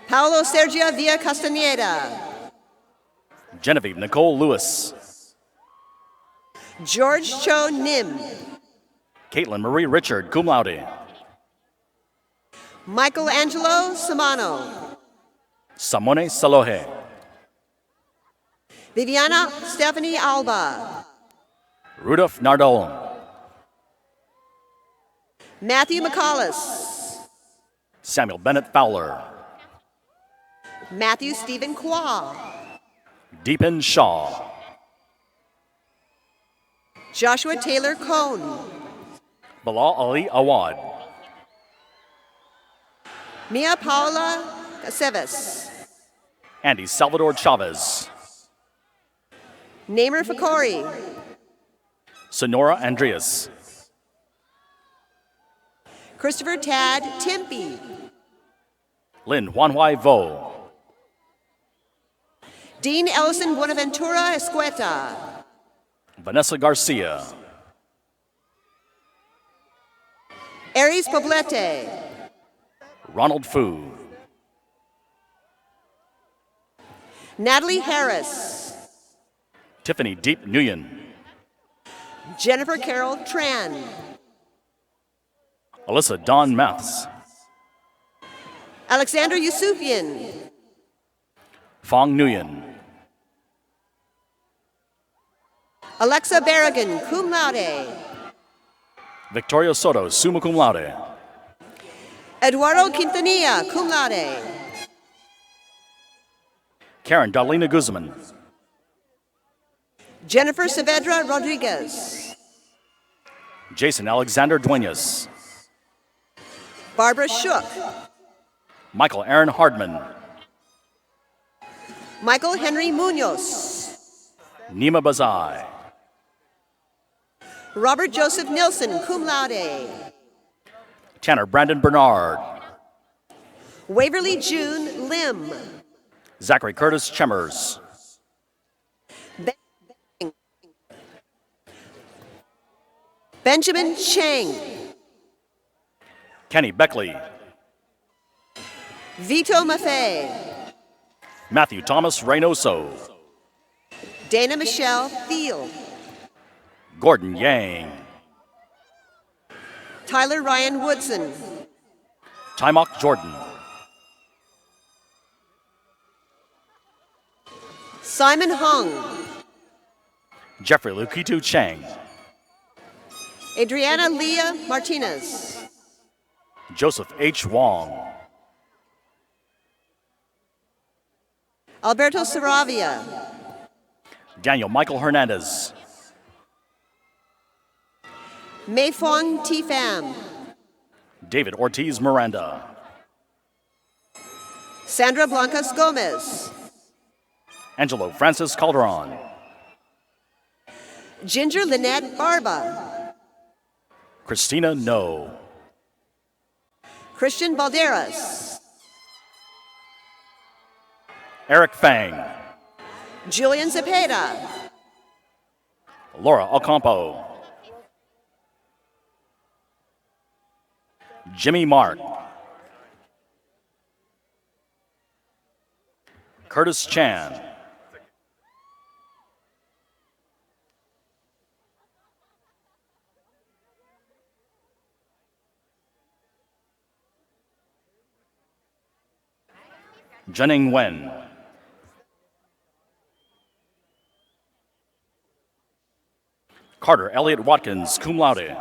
Paolo Sergio Villa Castaneda. Genevieve Nicole Lewis. George Cho Nim. Caitlin Marie Richard, cum laude. Michael Angelo Samano. Samone Salohe. Viviana Stephanie Alba. Rudolph Nardolin. Matthew McCollis. Samuel Bennett Fowler. Matthew Stephen Kwa. Deepan Shaw. Joshua Taylor Cohn. Bilal Ali Awad. Mia Paula Caceves. Andy Salvador Chavez. Namer Fakori. Sonora Andreas. Christopher Tad Timpey. Lynn Juanhuai Vo. Dean Ellison Buenaventura Escueta. Vanessa Garcia. Aries Poblete. Ronald Fu. Natalie Harris. Tiffany Deep Nguyen. Jennifer Carol Tran. Alyssa Dawn Maths. Alexander Yusufian. Fong Nguyen. Alexa Barragan, cum laude. Victoria Soto, summa cum laude. Eduardo Quintanilla, cum laude. Karen Darlene Guzman. Jennifer Saavedra Rodriguez. Jason Alexander Duenas. Barbara Shook. Michael Aaron Hardman. Michael Henry Munoz. Nima Bazai. Robert Joseph Nilsson, cum laude. Tanner Brandon Bernard. Waverly June Lim. Zachary Curtis Chemers. Benjamin Chang. Kenny Beckley. Vito Maffei. Matthew Thomas Reynoso. Dana Michelle Field. Gordon Yang. Tyler Ryan Woodson. Timok Jordan. Simon Hung. Jeffrey Lukitu Chang. Adriana Leah Martinez. Joseph H. Wong. Alberto Saravia. Daniel Michael Hernandez. Meifong T. Pham. David Ortiz Miranda. Sandra Blancas Gomez. Angelo Francis Calderon. Ginger Lynette Barba. Christina No. Christian Balderas. Eric Fang. Julian Zepeda. Laura Ocampo. Jimmy Mark. Curtis Chan. Jenning Wen. Carter Elliott Watkins, cum laude.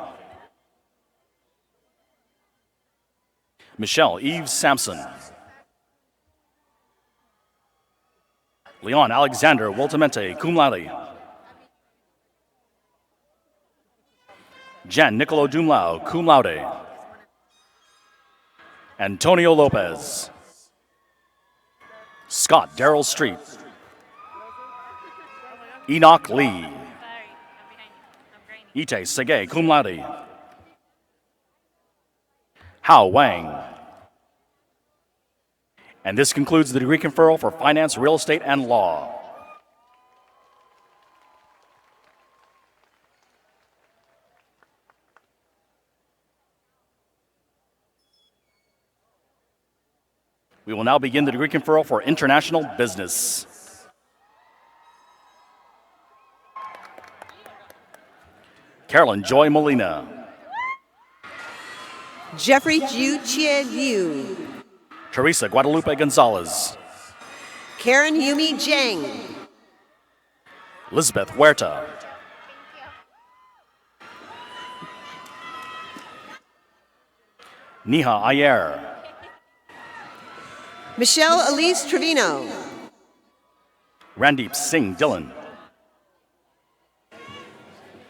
Michelle Eve Sampson. Leon Alexander Woltamente, cum laude. Jan Nicolo Dumlau, cum laude. Antonio Lopez. Scott Darrell Street. Enoch Lee. Ite Sege, cum laude. Hao Wang. And this concludes the degree conferral for finance, real estate, and law. We will now begin the degree conferral for international business. Carolyn Joy Molina. Jeffrey Ju Chie Liu. Teresa Guadalupe Gonzalez. Karen Yumi Zhang. Elizabeth Huerta. Neha Ayer. Michelle Elise Trevino. Randeep Singh Dillon.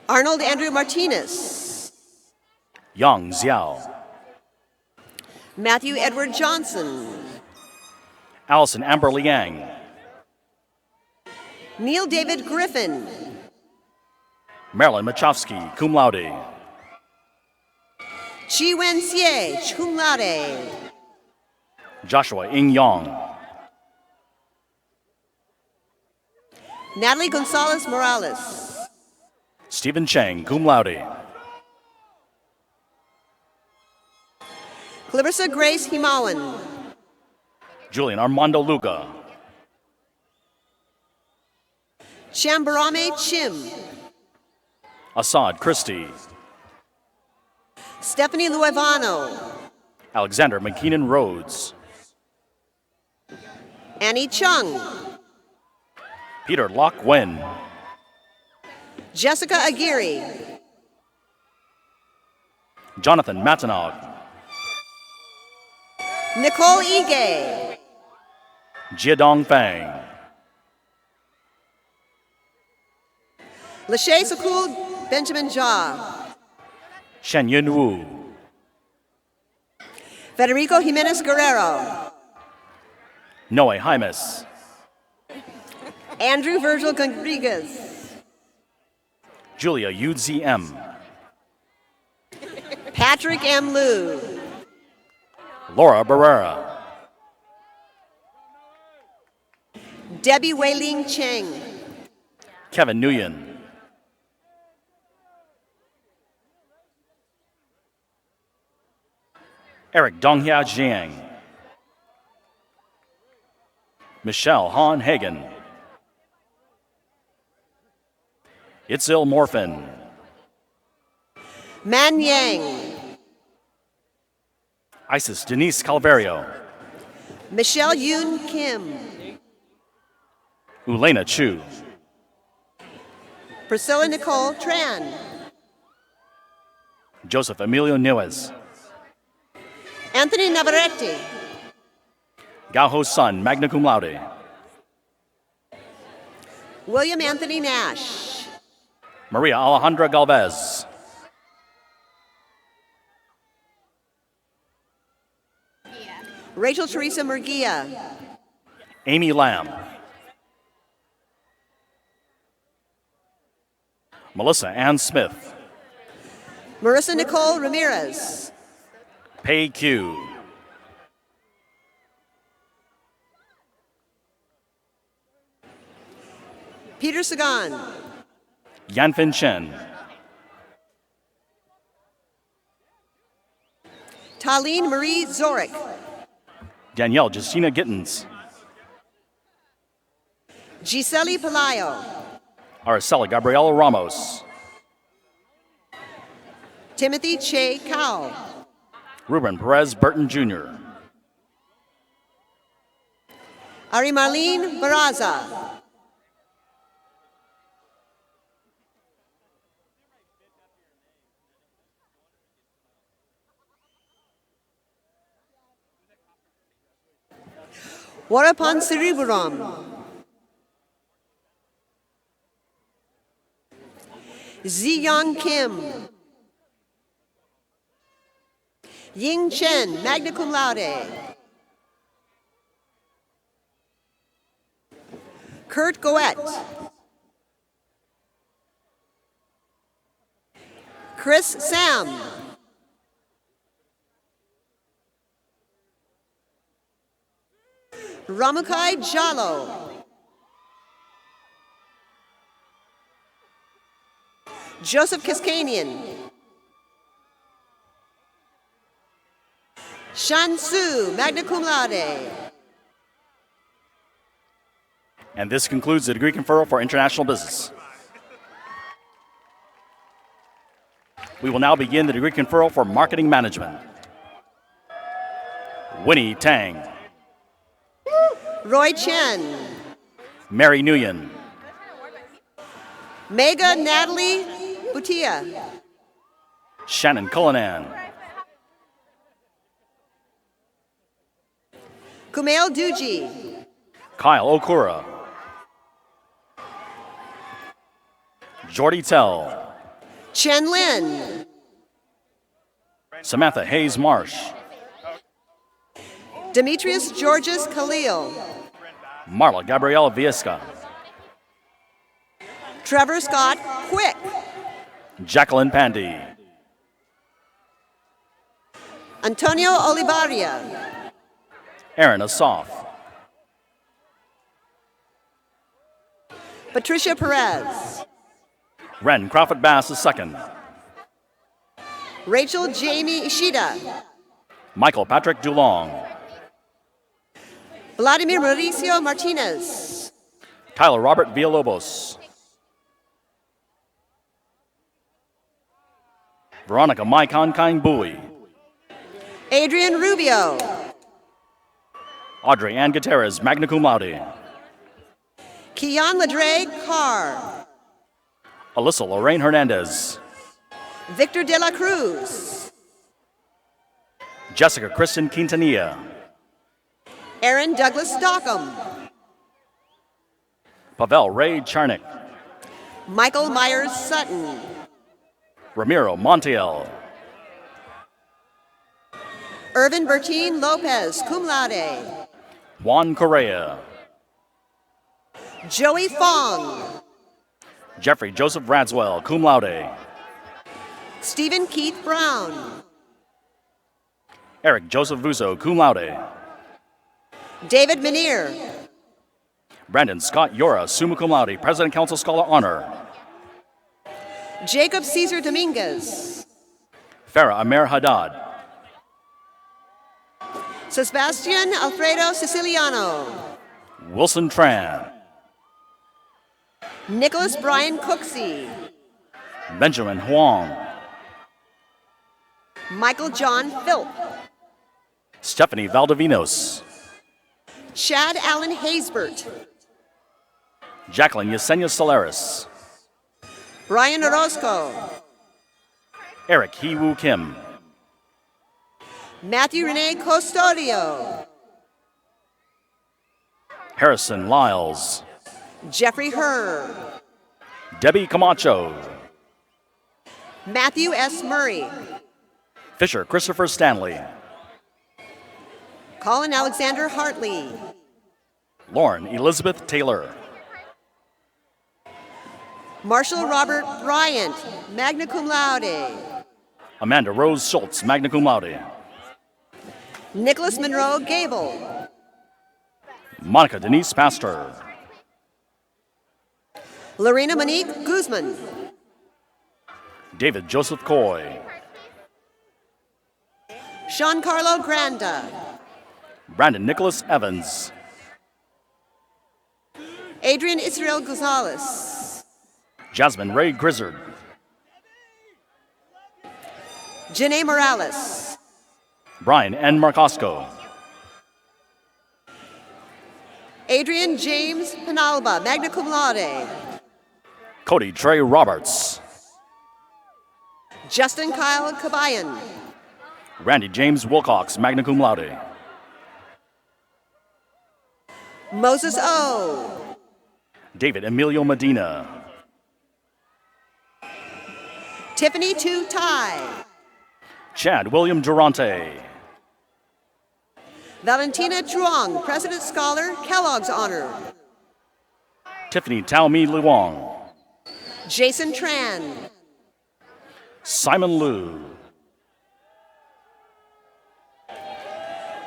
Arnold Andrew Martinez. Yang Xiao. Matthew Edward Johnson. Allison Amber Liang. Neil David Griffin. Marilyn Machowski, cum laude. Chi Wen Xie, cum laude. Joshua Ing Yong. Natalie Gonzalez Morales. Stephen Chang, cum laude. Clarissa Grace Himawan. Julian Armando Luca. Shambarame Chim. Assad Christie. Stephanie Luevano. Alexander McKeenan Rhodes. Annie Chung. Peter Lock Wen. Jessica Aguirre. Jonathan Matanog. Nicole Ige. Jiadong Fang. Lachey Sukul Benjamin Jha. Shen Yun Wu. Federico Jimenez Guerrero. Noe Jaimes. Andrew Virgil Rodriguez. Julia Yudzi M. Patrick M. Liu. Laura Barrera. Debbie Wei-Ling Cheng. Kevin Nguyen. Eric Donghia Jiang. Michelle Han Hagen. Itzil Morfin. Man Yang. Isis Denise Calvario. Michelle Yoon Kim. Ulena Chu. Priscilla Nicole Tran. Joseph Emilio Nuez. Anthony Navarrete. Gao Ho Sun, magna cum laude. William Anthony Nash. Maria Alejandra Galvez. Rachel Teresa Murguia. Amy Lamb. Melissa Ann Smith. Marissa Nicole Ramirez. Pei Q. Peter Sagan. Yanfin Chen. Talene Marie Zorik. Danielle Justina Gittens. Gisele Pelayo. Araceli Gabriela Ramos. Timothy Che Cowell. Ruben Perez Burton Jr. Ari Marlene Baraza. Warapan Siriburam. Ziyang Kim. Ying Chen, magna cum laude. Kurt Goet. Chris Sam. Ramukai Jalo. Joseph Kaskanian. Shan Su, magna cum laude. And this concludes the degree conferral for international business. We will now begin the degree conferral for marketing management. Winnie Tang. Roy Chen. Mary Nguyen. Mega Natalie Butia. Shannon Cullinan. Kumail Duji. Kyle Okura. Jordy Tell. Chen Lin. Samantha Hayes Marsh. Demetrius Georges Khalil. Marla Gabriela Viesca. Trevor Scott Quick. Jacqueline Pandy. Antonio Olivaria. Aaron Asaf. Patricia Perez. Ren Crawford Bass II. Rachel Jamie Ishida. Michael Patrick Dulong. Vladimir Mauricio Martinez. Tyler Robert Villalobos. Veronica Maikon Kaing Bowie. Adrian Rubio. Audrey Ann Gutierrez, magna cum laude. Kian Ladre Carr. Alyssa Lorraine Hernandez. Victor de la Cruz. Jessica Kristen Quintanilla. Aaron Douglas Stockham. Pavel Ray Charnick. Michael Myers Sutton. Ramiro Montiel. Irvin Bertin Lopez, cum laude. Juan Correa. Joey Fong. Jeffrey Joseph Radswell, cum laude. Stephen Keith Brown. Eric Joseph Vuso, cum laude. David Minier. Brandon Scott Yora, summa cum laude, President Council Scholar Honor. Jacob Cesar Dominguez. Farah Amer Haddad. Sebastian Alfredo Siciliano. Wilson Tran. Nicholas Brian Cooksey. Benjamin Huang. Michael John Philp. Stephanie Valdivinos. Chad Allen Haysbert. Jacqueline Yesenia Solaris. Brian Orozco. Eric Hee-Woo Kim. Matthew Rene Custodio. Harrison Lyles. Jeffrey Herr. Debbie Camacho. Matthew S. Murray. Fisher Christopher Stanley. Colin Alexander Hartley. Lauren Elizabeth Taylor. Marshall Robert Bryant, magna cum laude. Amanda Rose Schultz, magna cum laude. Nicholas Monroe Gable. Monica Denise Pastor. Lorena Monique Guzman. David Joseph Coy. Sean Carlo Granda. Brandon Nicholas Evans. Adrian Israel Gonzalez. Jasmine Ray Grizzard. Janae Morales. Brian N. Marcosco. Adrian James Penalba, magna cum laude. Cody Trey Roberts. Justin Kyle Kabayan. Randy James Wilcox, magna cum laude. Moses O. David Emilio Medina. Tiffany Tu Tai. Chad William Durante. Valentina Truong, President Scholar, Kellogg's Honor. Tiffany Tao Mi Luong. Jason Tran. Simon Liu.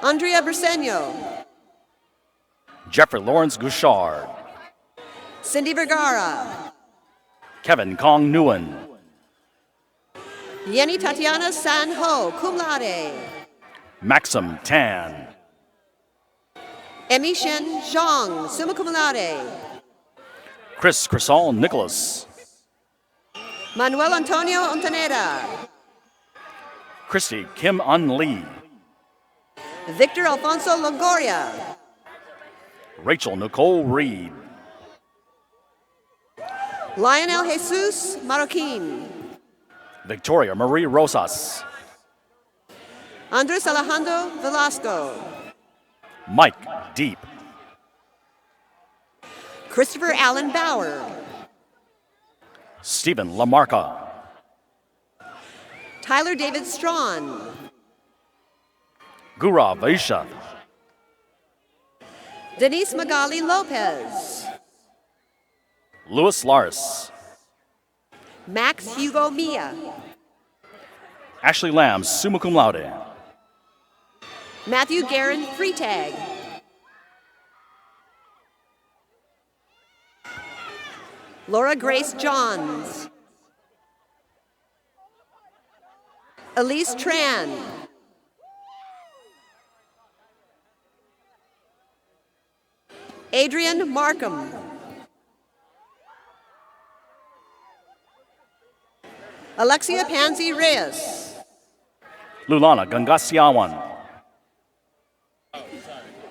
Andrea Briseño. Jeffrey Lawrence Gouchard. Cindy Vergara. Kevin Kong Nguyen. Yenny Tatiana San Ho, cum laude. Maxim Tan. Emmy Shen Zhang, summa cum laude. Chris Crisol Nicholas. Manuel Antonio Ontaneda. Christy Kim Un Lee. Victor Alfonso Longoria. Rachel Nicole Reed. Lionel Jesus Marroquin. Victoria Marie Rosas. Andres Alejandro Velasco. Mike Deep. Christopher Allen Bauer. Stephen Lamarca. Tyler David Strawn. Gura Vaisha. Denise Magali Lopez. Louis Lars. Max Hugo Mia. Ashley Lamb, summa cum laude. Matthew Guerin Freetag. Laura Grace Johns. Elise Tran. Adrian Markham. Alexia Pansy Reyes. Lulana Gangasiawan.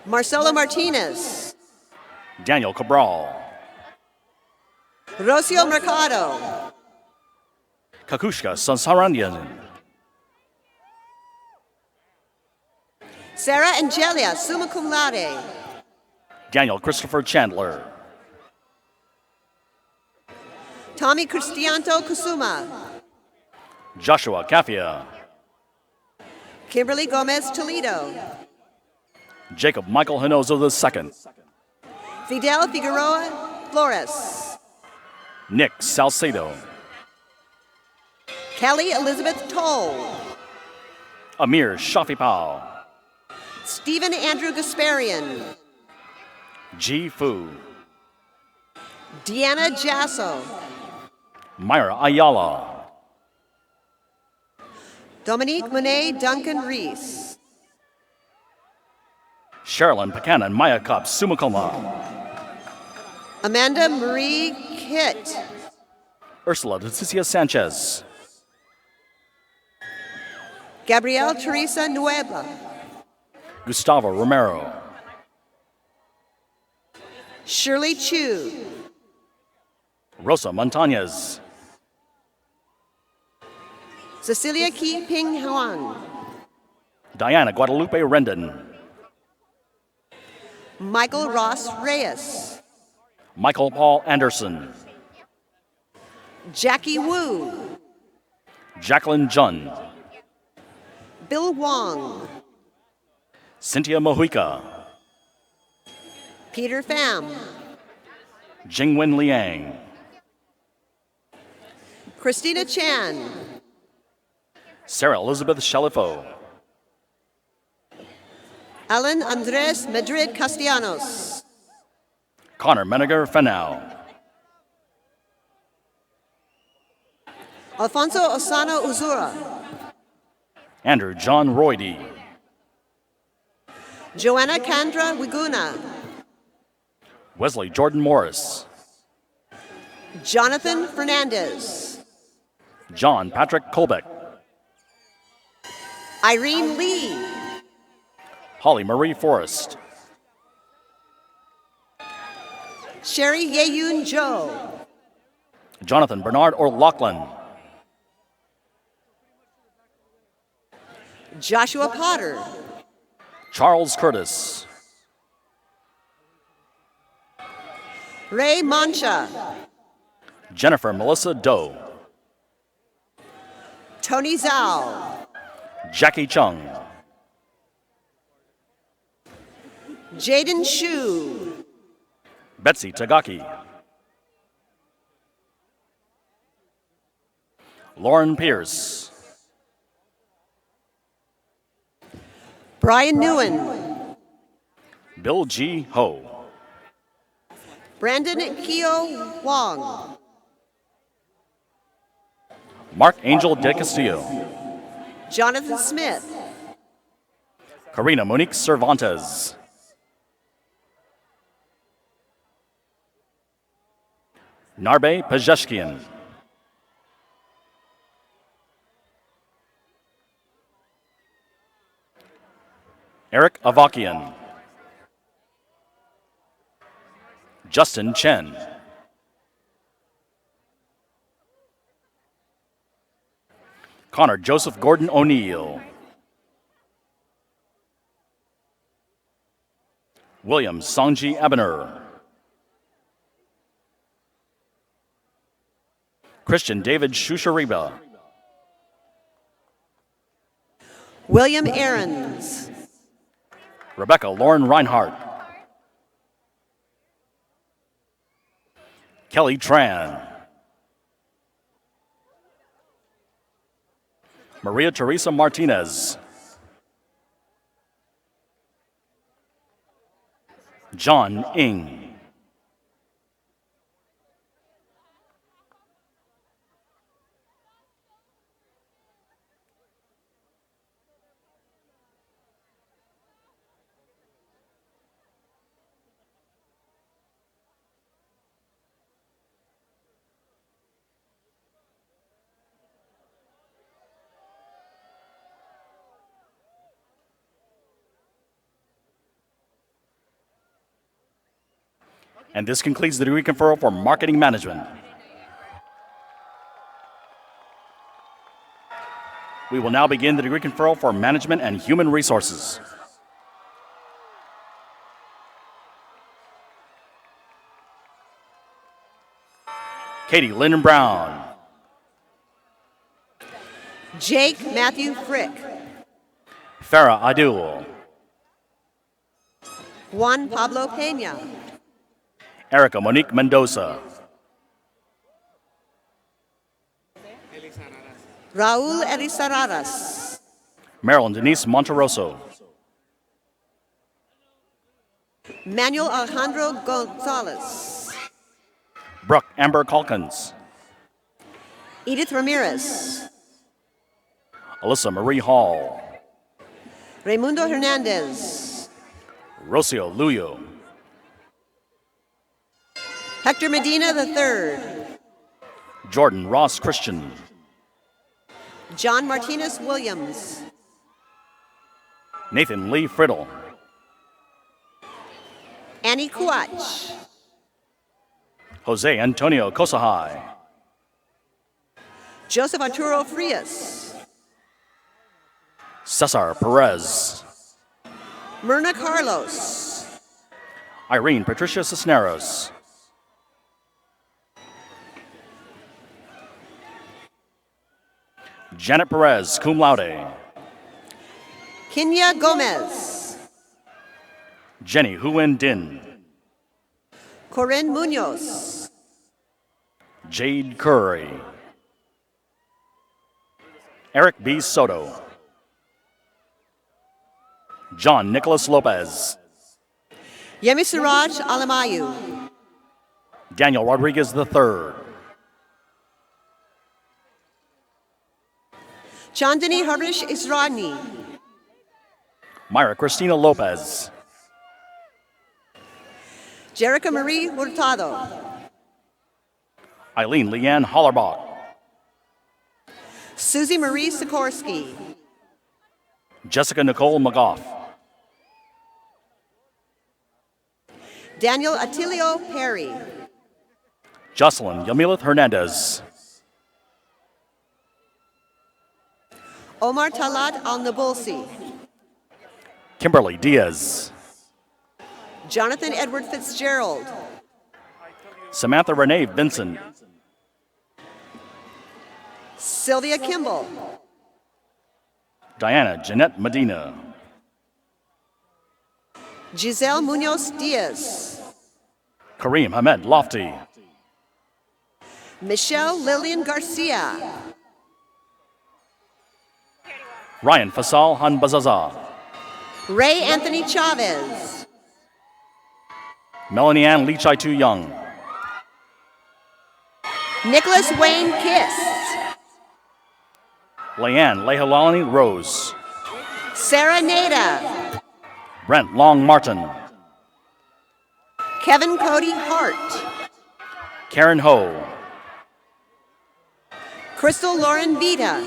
Marcelo Martinez. Daniel Cabral. Rocio Mercado. Kakushka Sansarandian. Sarah Angelia, summa cum laude. Daniel Christopher Chandler. Tommy Cristianto Kusuma. Joshua Cafia. Kimberly Gomez Toledo. Jacob Michael Hinozo II. Fidel Figueroa Flores. Nick Salcedo. Kelly Elizabeth Toll. Amir Shafipal. Stephen Andrew Gasparian. Ji Fu. Deanna Jasso. Myra Ayala. Dominique Monet Duncan Reese. Sherilyn Buchanan Maya Cup summa cum laude. Amanda Marie Kitt. Ursula Leticia Sanchez. Gabrielle Teresa Nuebla. Gustavo Romero. Shirley Chu. Rosa Montañez. Cecilia Ki Ping Huang. Diana Guadalupe Rendon. Michael Ross Reyes. Michael Paul Anderson. Jackie Wu. Jacqueline Jun. Bill Wong. Cynthia Mojica. Peter Pham. Jingwen Liang. Christina Chan. Sarah Elizabeth Shalifo. Alan Andres Madrid Castellanos. Connor Menninger Fenau. Alfonso Osano Uzura. Andrew John Roydy. Joanna Kandra Wiguna. Wesley Jordan Morris. Jonathan Fernandez. John Patrick Colbeck. Irene Lee. Holly Marie Forrest. Sherry Yeyun Jo. Jonathan Bernard O'Loughlin. Joshua Potter. Charles Curtis. Ray Mancha. Jennifer Melissa Doe. Tony Zhao. Jackie Chung. Jaden Shu. Betsy Tagaki. Lauren Pierce. Brian Newen. Bill G. Ho. Brandon Keo Wong. Mark Angel De Castillo. Jonathan Smith. Karina Monique Cervantes. Narbe Pajeshkian. Eric Avakian. Justin Chen. Connor Joseph Gordon O'Neill. William Songji Ebener. Christian David Shushariba. William Aarons. Rebecca Lauren Reinhardt. Kelly Tran. Maria Teresa Martinez. John Ng. And this concludes the degree conferral for Marketing Management. We will now begin the degree conferral for Management and Human Resources. Katie Lynn Brown. Jake Matthew Frick. Farah Adul. Juan Pablo Pena. Erica Monique Mendoza. Raul Elisararas. Marilyn Denise Monteroso. Manuel Alejandro Gonzalez. Brooke Amber Calkins. Edith Ramirez. Alyssa Marie Hall. Raimundo Hernandez. Rocio Luyo. Hector Medina III. Jordan Ross Christian. John Martinez Williams. Nathan Lee Friddle. Annie Kuach. Jose Antonio Cosahai. Joseph Arturo Frias. Cesar Perez. Myrna Carlos. Irene Patricia Cisneros. Janet Perez, cum laude. Kenya Gomez. Jenny Huyen Din. Corinne Munoz. Jade Curry. Eric B. Soto. John Nicholas Lopez. Yemi Siraj Alamayu. Daniel Rodriguez III. Chandani Harish Israni. Myra Cristina Lopez. Jerica Marie Hurtado. Eileen Leanne Hollerbach. Susie Marie Sikorsky. Jessica Nicole McGough. Daniel Atilio Perry. Jocelyn Yamilith Hernandez. Omar Talat Al-Nabulsi. Kimberly Diaz. Jonathan Edward Fitzgerald. Samantha Renee Vincent. Sylvia Kimball. Diana Jeanette Medina. Giselle Munoz Diaz. Kareem Hamed Lofty. Michelle Lillian Garcia. Ryan Fasal Hanbazaza. Ray Anthony Chavez. Melanie Ann Leachai Young. Nicholas Wayne Kiss. Leanne Lehalani Rose. Sarah Nada. Brent Long Martin. Kevin Cody Hart. Karen Ho. Crystal Lauren Vita.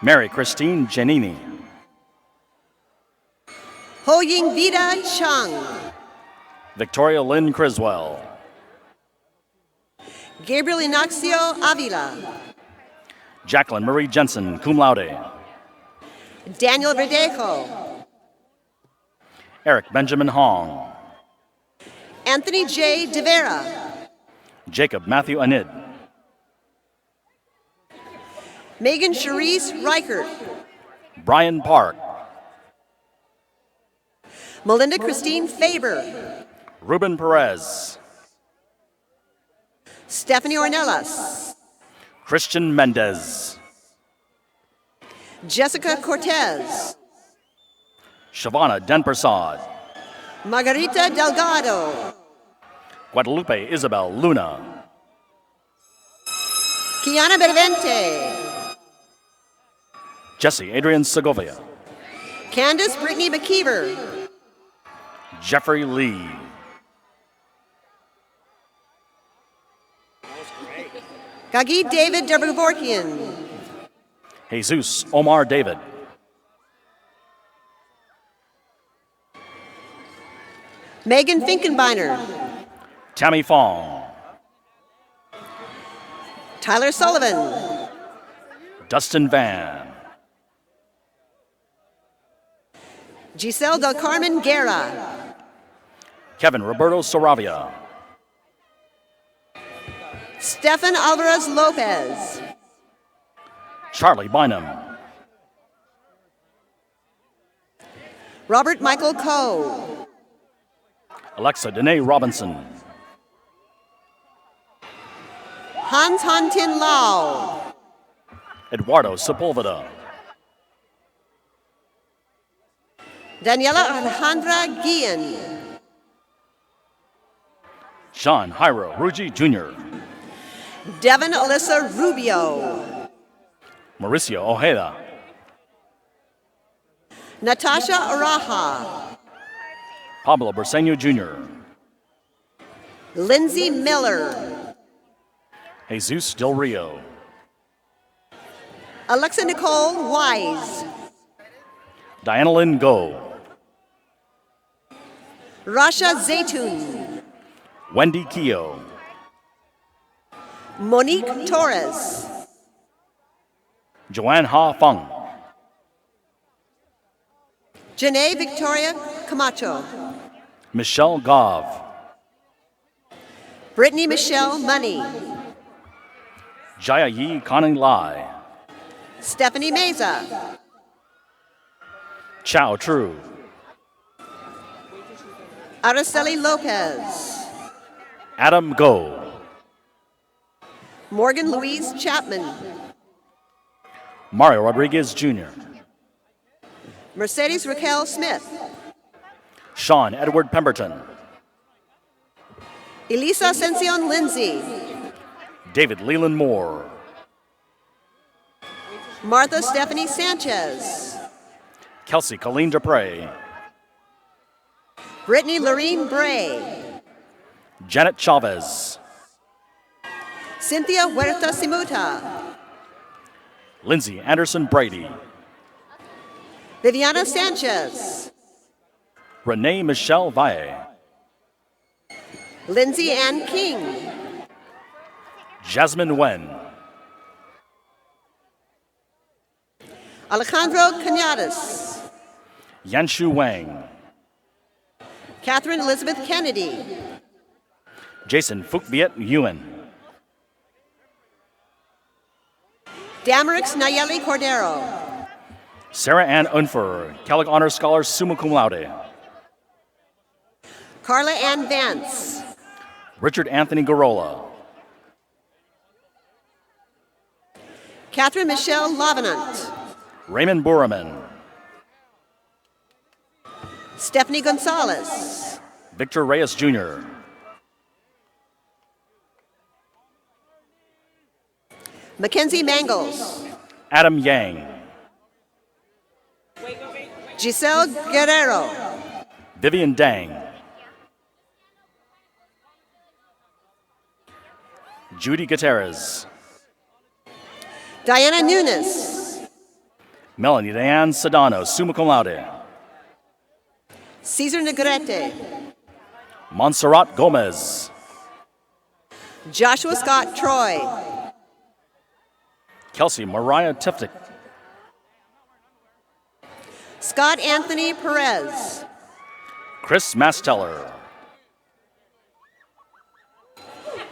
Mary Christine Giannini. Ho Ying Vida Chung. Victoria Lynn Criswell. Gabriel Inaxio Avila. Jacqueline Marie Jensen, cum laude. Daniel Verdejo. Eric Benjamin Hong. Anthony J. De Vera. Jacob Matthew Anid. Megan Cherise Reichert. Brian Park. Melinda Christine Faber. Ruben Perez. Stephanie Ornelas. Christian Mendez. Jessica Cortez. Shavana Denpersad. Margarita Delgado. Guadalupe Isabel Luna. Kiana Benavente. Jesse Adrian Segovia. Candace Brittany McKeever. Jeffrey Lee. Gagi David Derbevorkian. Jesus Omar David. Megan Finkenbeiner. Tammy Fong. Tyler Sullivan. Dustin Van. Giselle Del Carmen Guerra. Kevin Roberto Saravia. Stefan Alvarez Lopez. Charlie Bynum. Robert Michael Coe. Alexa Danae Robinson. Hans Han-Tin Lau. Eduardo Sepulveda. Daniela Alejandra Guillen. Sean Hyro Ruji Jr. Devin Alyssa Rubio. Mauricio Ojeda. Natasha Araha. Pablo Briseño Jr. Lindsay Miller. Jesus Del Rio. Alexa Nicole Wise. Diana Lynn Go. Rasha Zaytun. Wendy Keogh. Monique Torres. Joanne Ha Fung. Janae Victoria Camacho. Michelle Gov. Brittany Michelle Money. Jaya Yi Conning Lai. Stephanie Meza. Chow True. Araceli Lopez. Adam Go. Morgan Louise Chapman. Mario Rodriguez Jr. Mercedes Raquel Smith. Sean Edward Pemberton. Elisa Ascension Lindsay. David Leland Moore. Martha Stephanie Sanchez. Kelsey Colleen Dupre. Brittany Lorene Bray. Janet Chavez. Cynthia Huerta Simuta. Lindsay Anderson Brady. Viviana Sanchez. Renee Michelle Valle. Lindsay Ann King. Jasmine Wen. Alejandro Cañadas. Yanshu Wang. Catherine Elizabeth Kennedy. Jason Fukviet Ewan. Damarix Nayeli Cordero. Sarah Ann Unfer, Kellogg Honor Scholar, summa cum laude. Carla Ann Vance. Richard Anthony Garola. Catherine Michelle Lavenant. Raymond Boreman. Stephanie Gonzalez. Victor Reyes Jr. Mackenzie Mangles. Adam Yang. Giselle Guerrero. Vivian Dang. Judy Gutierrez. Diana Nunes. Melanie Diane Sedano, summa cum laude. Cesar Negrete. Montserrat Gomez. Joshua Scott Troy. Kelsey Mariah Tiftik. Scott Anthony Perez. Chris Masteller.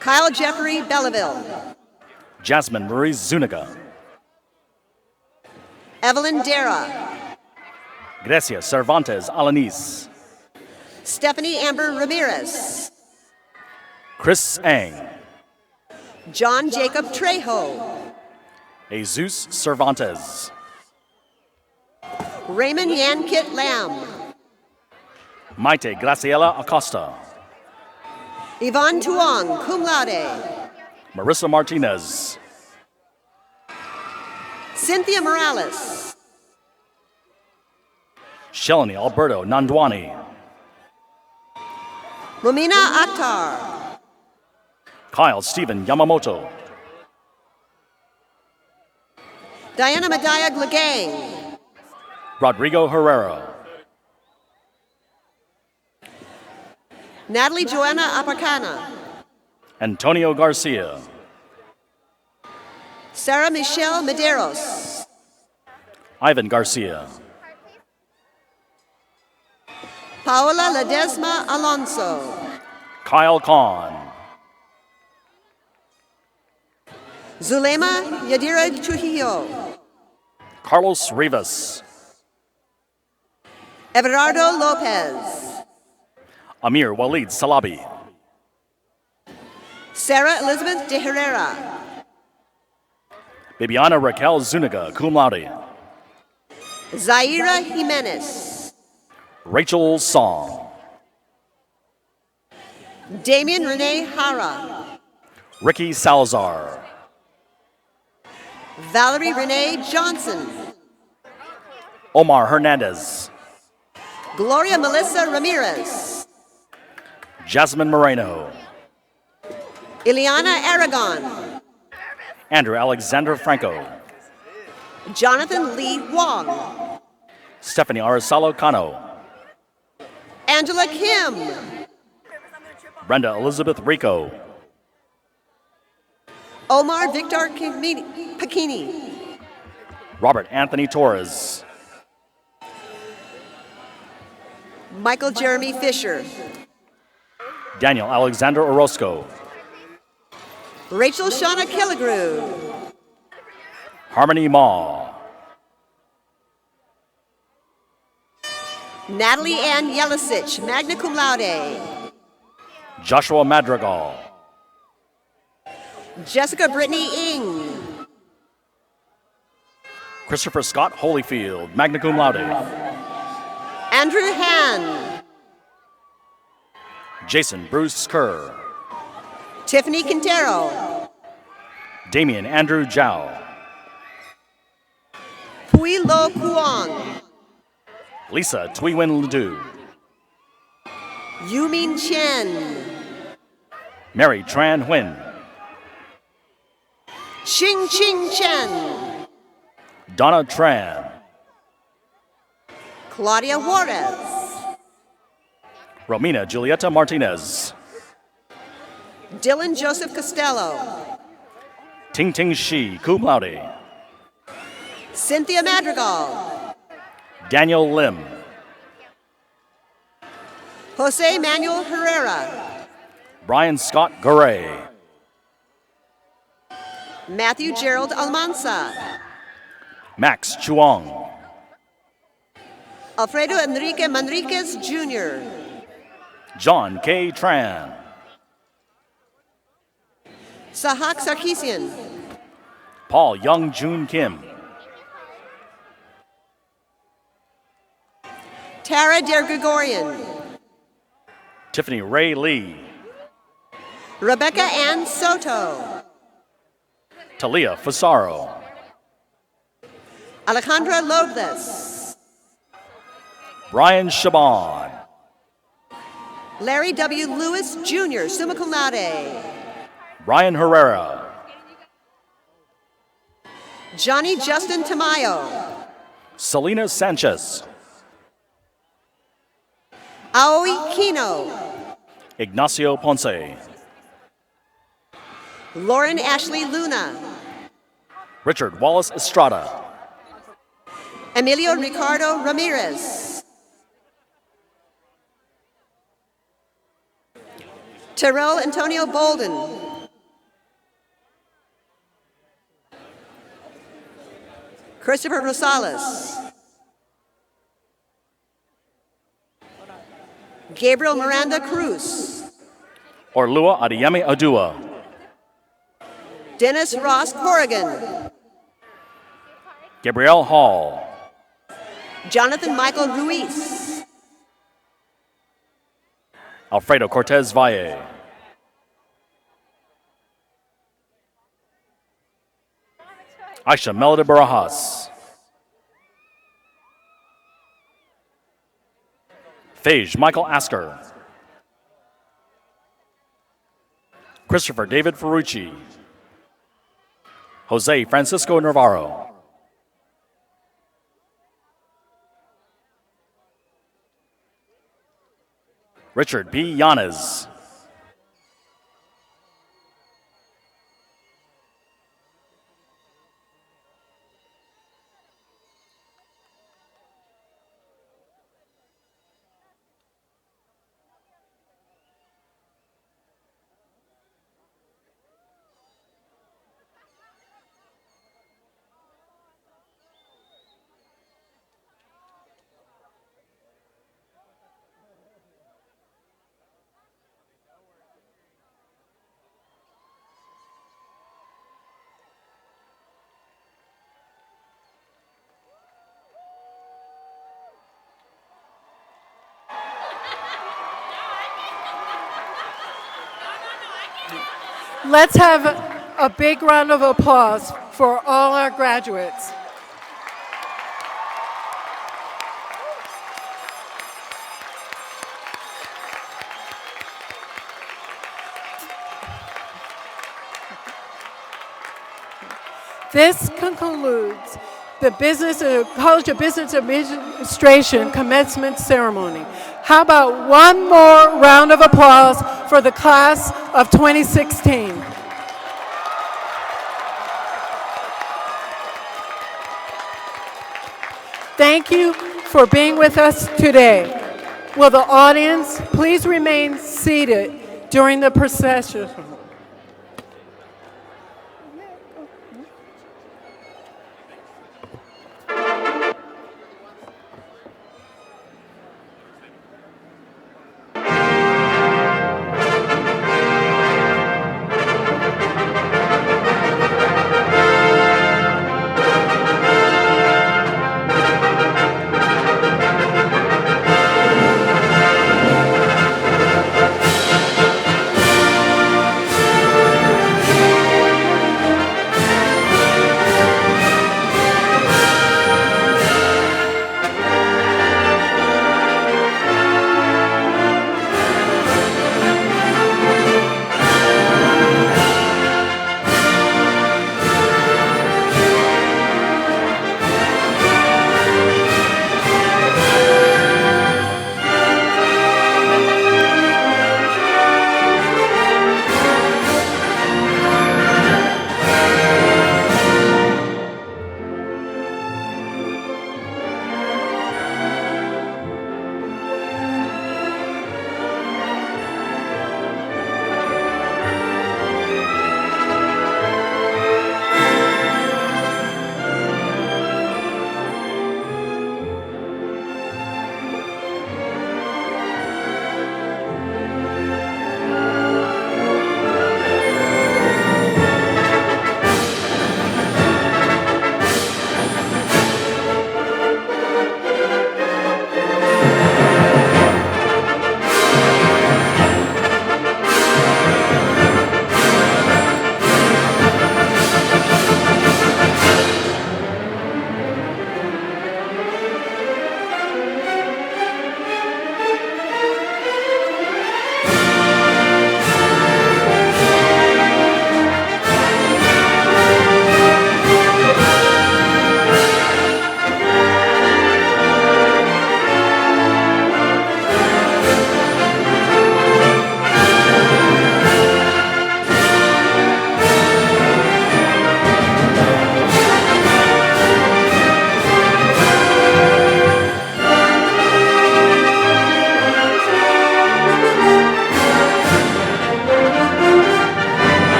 Kyle Jeffrey Belleville. Jasmine Marie Zuniga. Evelyn Dara. Grecia Cervantes Alanis. Stephanie Amber Ramirez. Chris Ang. John Jacob Trejo. Jesus Cervantes. Raymond Yankit Lamb. Maite Graciela Acosta. Yvonne Tuong, cum laude. Marissa Martinez. Cynthia Morales. Shelani Alberto Nandwani. Mumina Akhtar. Kyle Stephen Yamamoto. Diana Madaya Glagang. Rodrigo Herrera. Natalie Joanna Apacana. Antonio Garcia. Sarah Michelle Medeiros. Ivan Garcia. Paola Ledesma Alonso. Kyle Kahn. Zulema Yadira Trujillo. Carlos Rivas. Everardo Lopez. Amir Walid Salabi. Sarah Elizabeth de Herrera. Bibiana Raquel Zuniga, cum laude. Zaira Jimenez. Rachel Song. Damian Renee Hara. Ricky Salazar. Valerie Renee Johnson. Omar Hernandez. Gloria Melissa Ramirez. Jasmine Moreno. Ileana Aragon. Andrew Alexander Franco. Jonathan Lee Wong. Stephanie Arasalo Cano. Angela Kim. Brenda Elizabeth Rico. Omar Victor Pacini. Robert Anthony Torres. Michael Jeremy Fisher. Daniel Alexander Orozco. Rachel Shauna Killigrew. Harmony Ma. Natalie Ann Yelisich, magna cum laude. Joshua Madrigal. Jessica Brittany Ing. Christopher Scott Holyfield, magna cum laude. Andrew Han. Jason Bruce Kerr. Tiffany Quintero. Damian Andrew Zhao. Pui Lo Kuang. Lisa Tuiwin Ledoux. Yumin Chen. Mary Tran Huynh. Xing Ching Chen. Donna Tran. Claudia Juarez. Romina Julieta Martinez. Dylan Joseph Costello. Ting Ting Shi, cum laude. Cynthia Madrigal. Daniel Lim. Jose Manuel Herrera. Brian Scott Garay. Matthew Gerald Almanza. Max Chuang. Alfredo Enrique Manriquez Jr. John K. Tran. Sahak Sarkisian. Paul Young Jun Kim. Tara Der Gregorian. Tiffany Ray Lee. Rebecca Ann Soto. Talia Fasaro. Alejandra Loveless. Brian Shaban. Larry W. Lewis Jr., summa cum laude. Brian Herrera. Johnny Justin Tamayo. Selena Sanchez. Aoi Kino. Ignacio Ponce. Lauren Ashley Luna. Richard Wallace Estrada. Emilio Ricardo Ramirez. Terrell Antonio Bolden. Christopher Rosales. Gabriel Miranda Cruz. Orlua Adiyemi Adua. Dennis Ross Corrigan. Gabrielle Hall. Jonathan Michael Ruiz. Alfredo Cortez Valle. Aisha Melody Barajas. Phage Michael Asker. Christopher David Ferrucci. Jose Francisco Navarro. Richard B. Yanez. Let's have a big round of applause for all our graduates. This concludes the College of Business Administration commencement ceremony. How about one more round of applause for the class of 2016? Thank you for being with us today. Will the audience please remain seated during the procession?